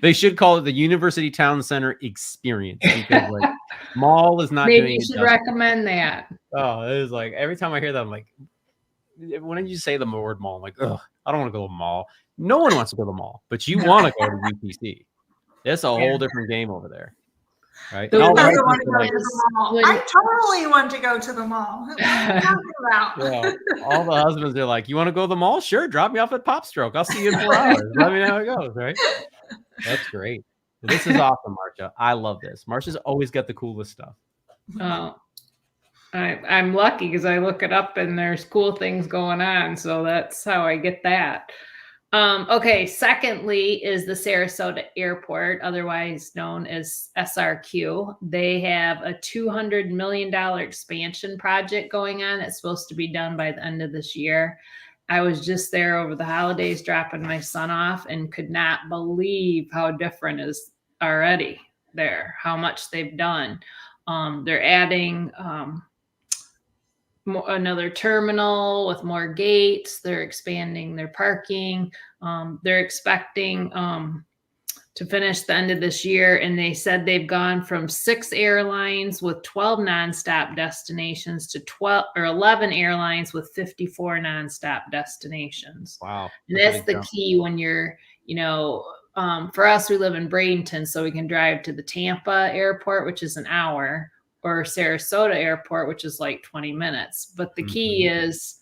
They should call it the University Town Center experience, because like mall is not Maybe doing it. You should recommend that. Oh, it is like every time I hear that, I'm like, when you say the word mall, I'm like, ugh, I don't want to go to the mall. No one wants to go to the mall, but you want to go to UTC. It's a whole different game over there. Right? I totally want to go to the mall. What are you talking about? All the husbands are like, you want to go to the mall? Sure, drop me off at Pop Stroke. I'll see you in 4 hours. Let me know how it goes, right? That's great. This is awesome, Marcia. I love this. Marcia's always got the coolest stuff. Oh, I'm lucky because I look it up and there's cool things going on. So that's how I get that. Okay, secondly is the Sarasota Airport, otherwise known as SRQ. They have a $200 million expansion project going on. It's supposed to be done by the end of this year. I was just there over the holidays dropping my son off and could not believe how different it is already there, how much they've done. They're adding another terminal with more gates. They're expanding their parking. They're expecting to finish the end of this year. And they said they've gone from 6 airlines with 12 nonstop destinations to 11 airlines with 54 nonstop destinations. Wow. And that's the key when you're, for us, we live in Bradenton, so we can drive to the Tampa airport, which is an hour, or Sarasota airport, which is like 20 minutes. But the key is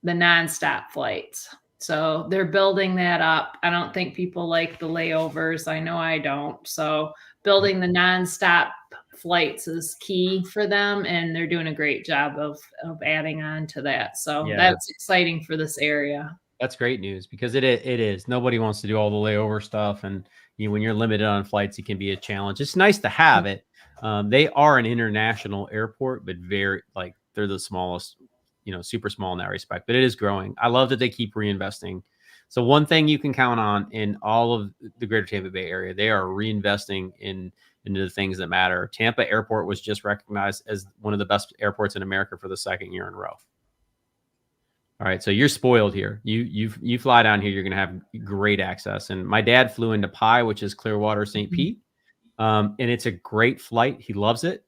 the nonstop flights. So they're building that up. I don't think people like the layovers. I know I don't. So building the nonstop flights is key for them, and they're doing a great job of adding on to that. So that's exciting for this area. That's great news, because it is. Nobody wants to do all the layover stuff, and when you're limited on flights, it can be a challenge. It's nice to have it. They are an international airport, but they're the smallest, super small in that respect, but it is growing. I love that they keep reinvesting. So one thing you can count on in all of the greater Tampa Bay area, they are reinvesting into the things that matter. Tampa Airport was just recognized as one of the best airports in America for the 2nd year in a row. All right, so you're spoiled here. You fly down here, you're going to have great access. And my dad flew into Pye, which is Clearwater, St. Pete, and it's a great flight. He loves it.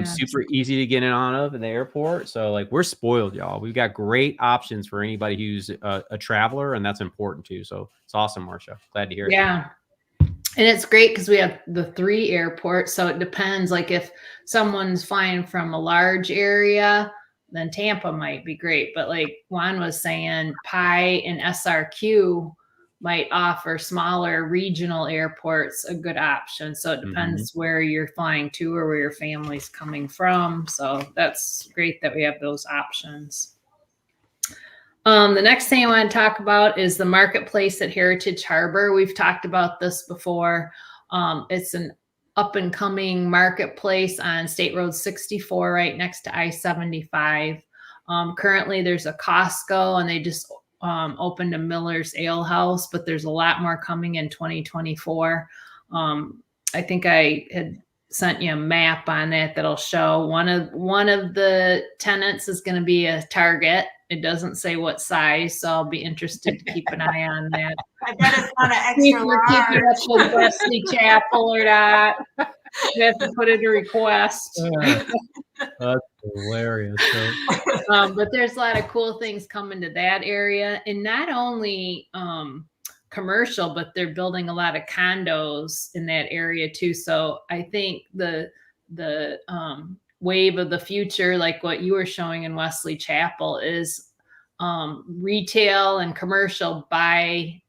Super easy to get in on of in the airport. So we're spoiled, y'all. We've got great options for anybody who's a traveler, and that's important too. So it's awesome, Marcia. Glad to hear it. Yeah. And it's great because we have the 3 airports. So it depends. If someone's flying from a large area, then Tampa might be great. But like Juan was saying, Pye and SRQ might offer smaller regional airports a good option. So it depends where you're flying to or where your family's coming from. So that's great that we have those options. The next thing I want to talk about is the marketplace at Heritage Harbor. We've talked about this before. It's an up and coming marketplace on State Road 64 right next to I-75. Currently there's a Costco, and they just opened a Miller's Ale House, but there's a lot more coming in 2024. I think I had sent you a map on that that'll show one of the tenants is going to be a Target. It doesn't say what size, so I'll be interested to keep an eye on that. I bet it's not an extra large. Keeping up with Wesley Chapel or not. You have to put in a request. That's hilarious. But there's a lot of cool things coming to that area, and not only commercial, but they're building a lot of condos in that area too. So I think the wave of the future, like what you were showing in Wesley Chapel, is retail and commercial by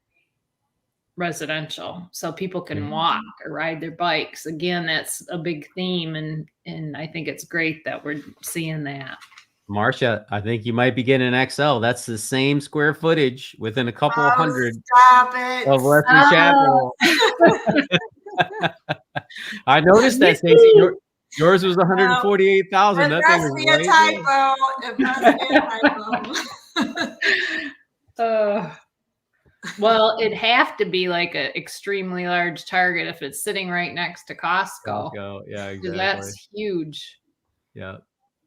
residential, so people can walk or ride their bikes. Again, that's a big theme, and I think it's great that we're seeing that. Marcia, I think you might be getting an XL. That's the same square footage within a couple of hundred of Wesley Chapel. I noticed that, Stacey. Yours was 148,000. That must be a typo. It must be a typo. Well, it'd have to be like an extremely large Target if it's sitting right next to Costco. Yeah, exactly. That's huge. Yeah.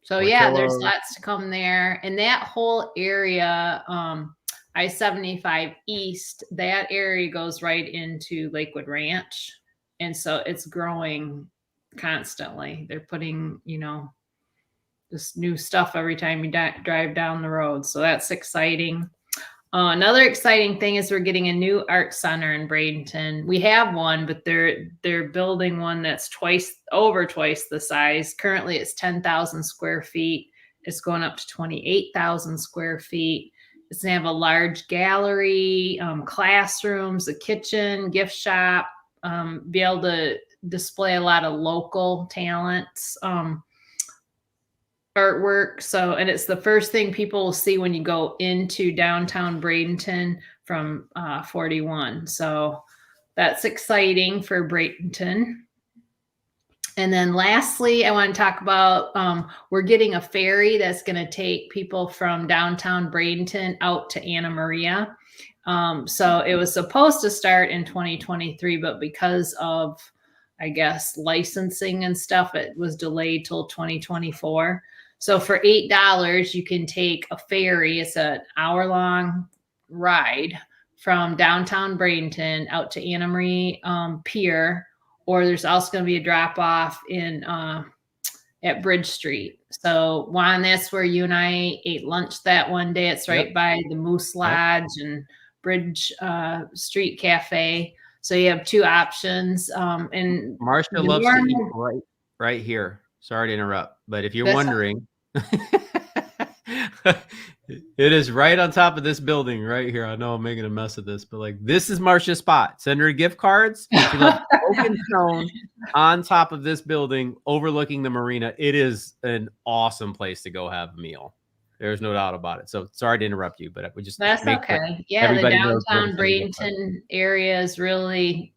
So there's lots to come there. And that whole area, I-75 East, that area goes right into Lakewood Ranch. And so it's growing constantly. They're putting, this new stuff every time you drive down the road. So that's exciting. Another exciting thing is we're getting a new art center in Bradenton. We have one, but they're building one that's over twice the size. Currently, it's 10,000 square feet. It's going up to 28,000 square feet. It's going to have a large gallery, classrooms, a kitchen, gift shop, be able to display a lot of local talents, artwork. So, and it's the first thing people will see when you go into downtown Bradenton from 41. So that's exciting for Bradenton. And then lastly, I want to talk about, we're getting a ferry that's going to take people from downtown Bradenton out to Anna Maria. So it was supposed to start in 2023, but because of, I guess, licensing and stuff, it was delayed till 2024. So for $8, you can take a ferry. It's an hour-long ride from downtown Bradenton out to Anna Marie Pier, or there's also going to be a drop-off in at Bridge Street. So Juan, that's where you and I ate lunch that one day. It's right by the Moose Lodge and Bridge Street Cafe. So you have two options. And Marcia loves to eat right here. Sorry to interrupt, but if you're wondering, it is right on top of this building right here. I know I'm making a mess of this, but like this is Marcia's spot. Send her gift cards. She loves Open Stone on top of this building, overlooking the marina. It is an awesome place to go have a meal. There's no doubt about it. So sorry to interrupt you, but we just that's okay. Yeah, the downtown Bradenton area is really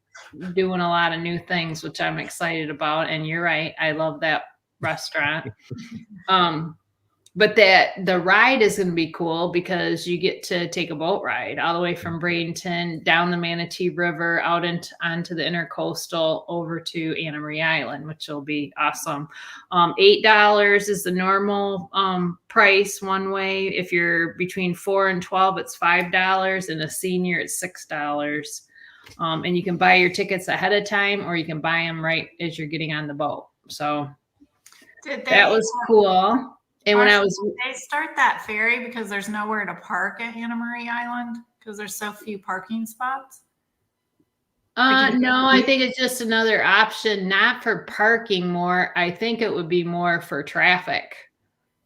doing a lot of new things, which I'm excited about. And you're right, I love that restaurant. But the ride is going to be cool because you get to take a boat ride all the way from Bradenton down the Manatee River out onto the intercoastal over to Anna Marie Island, which will be awesome. $8 is the normal price one way. If you're between 4 and 12, it's $5, and a senior it's $6. And you can buy your tickets ahead of time, or you can buy them right as you're getting on the boat. So that was cool. And when did they start that ferry because there's nowhere to park at Anna Marie Island because there's so few parking spots? No, I think it's just another option, not for parking more. I think it would be more for traffic.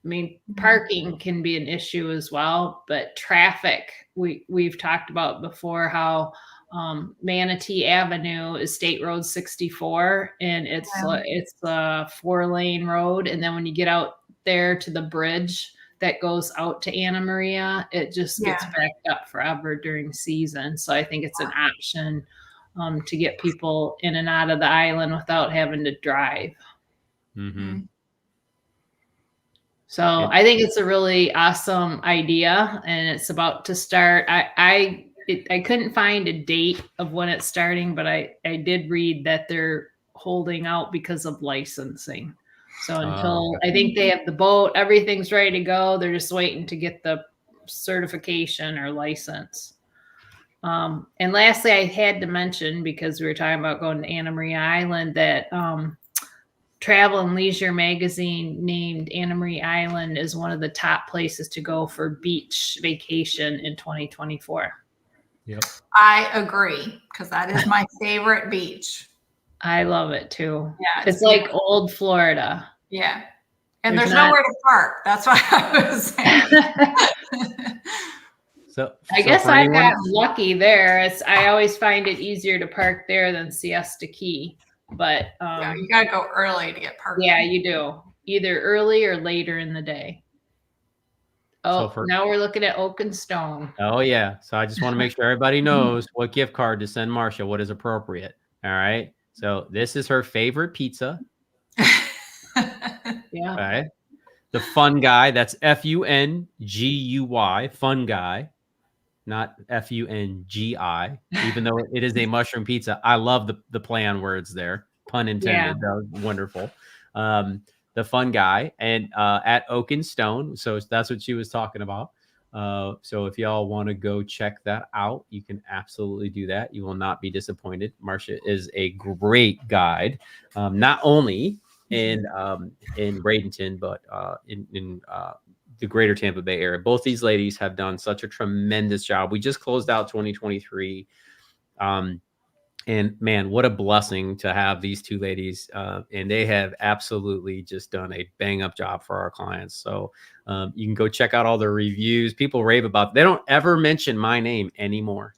I mean, parking can be an issue as well, but traffic, we've talked about before how Manatee Avenue is State Road 64, and it's a 4-lane road. And then when you get out there to the bridge that goes out to Anna Maria, it just gets backed up forever during season. So I think it's an option to get people in and out of the island without having to drive. So I think it's a really awesome idea, and it's about to start. I couldn't find a date of when it's starting, but I did read that they're holding out because of licensing. So until I think they have the boat, everything's ready to go. They're just waiting to get the certification or license. And lastly, I had to mention, because we were talking about going to Anna Marie Island, that Travel and Leisure magazine named Anna Marie Island as one of the top places to go for beach vacation in 2024. Yep. I agree, because that is my favorite beach. I love it too. Yeah, it's like old Florida. Yeah. And there's nowhere to park. That's what I was saying. So I guess I got lucky there. I always find it easier to park there than Siesta Key. But you gotta go early to get parking. Yeah, you do. Either early or later in the day. Oh, so now we're looking at Oak and Stone. Oh yeah. So I just want to make sure everybody knows what gift card to send Marcia, what is appropriate. All right. So this is her favorite pizza. Yeah. All right. The Fun Guy. That's FUNGUY. Fun Guy. Not FUNGI, even though it is a mushroom pizza. I love the play on words there. Pun intended. Yeah. That was wonderful. The Fun Guy, and at Oak and Stone. So that's what she was talking about. So if y'all want to go check that out, you can absolutely do that. You will not be disappointed. Marcia is a great guide, not only in Bradenton, but in the greater Tampa Bay area. Both these ladies have done such a tremendous job. We just closed out 2023. And man, what a blessing to have these two ladies. And they have absolutely just done a bang up job for our clients. So you can go check out all their reviews. People rave about it. They don't ever mention my name anymore.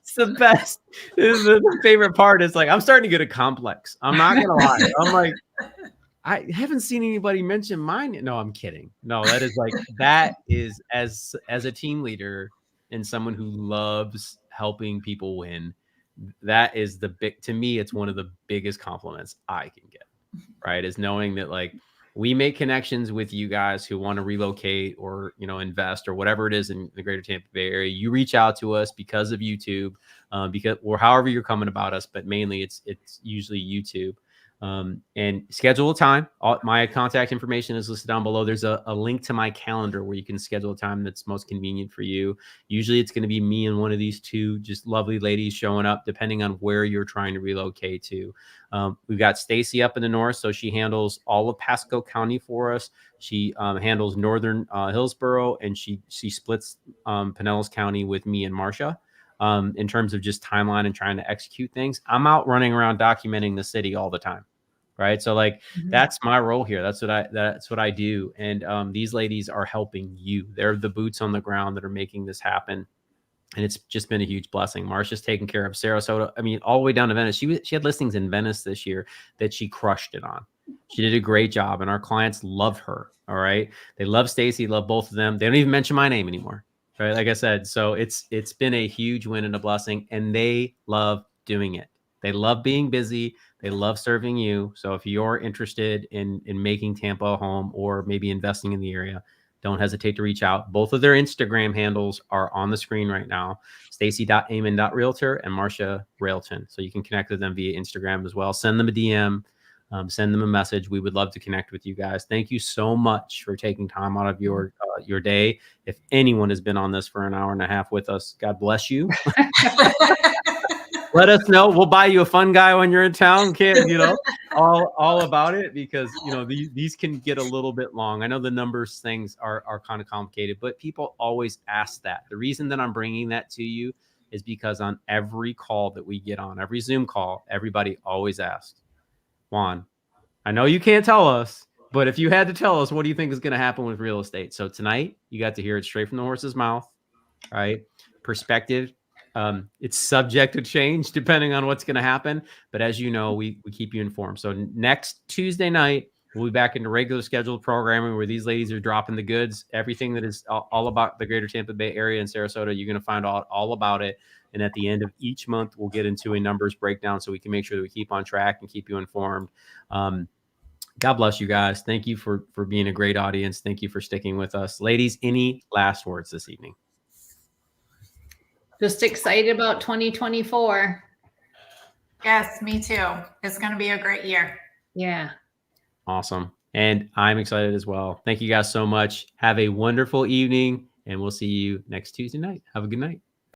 It's the best. This is the favorite part. Is like, I'm starting to get a complex. I'm not going to lie. I'm like, I haven't seen anybody mention mine. No, I'm kidding. No, that is like, that is as a team leader and someone who loves helping people win. That is to me, it's one of the biggest compliments I can get, right? Is knowing that like We make connections with you guys who want to relocate or, invest or whatever it is in the greater Tampa Bay area. You reach out to us because of YouTube, because or however you're coming about us, but mainly it's usually YouTube. And schedule a time. My contact information is listed down below. There's a link to my calendar where you can schedule a time that's most convenient for you. Usually it's going to be me and one of these two just lovely ladies showing up, depending on where you're trying to relocate to. We've got Stacy up in the north, so she handles all of Pasco County for us. She handles northern Hillsborough, and she splits Pinellas County with me and Marcia. In terms of just timeline and trying to execute things. I'm out running around documenting the city all the time. Right. So that's my role here. That's what I do. And these ladies are helping you. They're the boots on the ground that are making this happen. And it's just been a huge blessing. Marcia's taking care of Sarasota. I mean, all the way down to Venice. She had listings in Venice this year that she crushed it on. She did a great job, and our clients love her. All right. They love Stacy, love both of them. They don't even mention my name anymore. Right. Like I said, so it's been a huge win and a blessing, and they love doing it. They love being busy. They love serving you. So if you're interested in making Tampa a home or maybe investing in the area, don't hesitate to reach out. Both of their Instagram handles are on the screen right now, stacy.amon.realtor and Marcia Railton. So you can connect with them via Instagram as well. Send them a DM, send them a message. We would love to connect with you guys. Thank you so much for taking time out of your day. If anyone has been on this for an hour and a half with us, God bless you. Let us know. We'll buy you a fun guy when you're in town. All about it, because these can get a little bit long. I know the numbers things are kind of complicated, but people always ask that. The reason that I'm bringing that to you is because on every call that we get on, every Zoom call, everybody always asks, Juan, I know you can't tell us, but if you had to tell us, what do you think is going to happen with real estate? So tonight you got to hear it straight from the horse's mouth, right? Perspective. It's subject to change depending on what's going to happen. But as you know, we keep you informed. So next Tuesday night, we'll be back into regular scheduled programming where these ladies are dropping the goods. Everything that is all about the greater Tampa Bay area and Sarasota, you're going to find out all about it. And at the end of each month, we'll get into a numbers breakdown so we can make sure that we keep on track and keep you informed. God bless you guys. Thank you for being a great audience. Thank you for sticking with us. Ladies, any last words this evening? Just excited about 2024. Yes, me too. It's going to be a great year. Yeah. Awesome. And I'm excited as well. Thank you guys so much. Have a wonderful evening, and we'll see you next Tuesday night. Have a good night.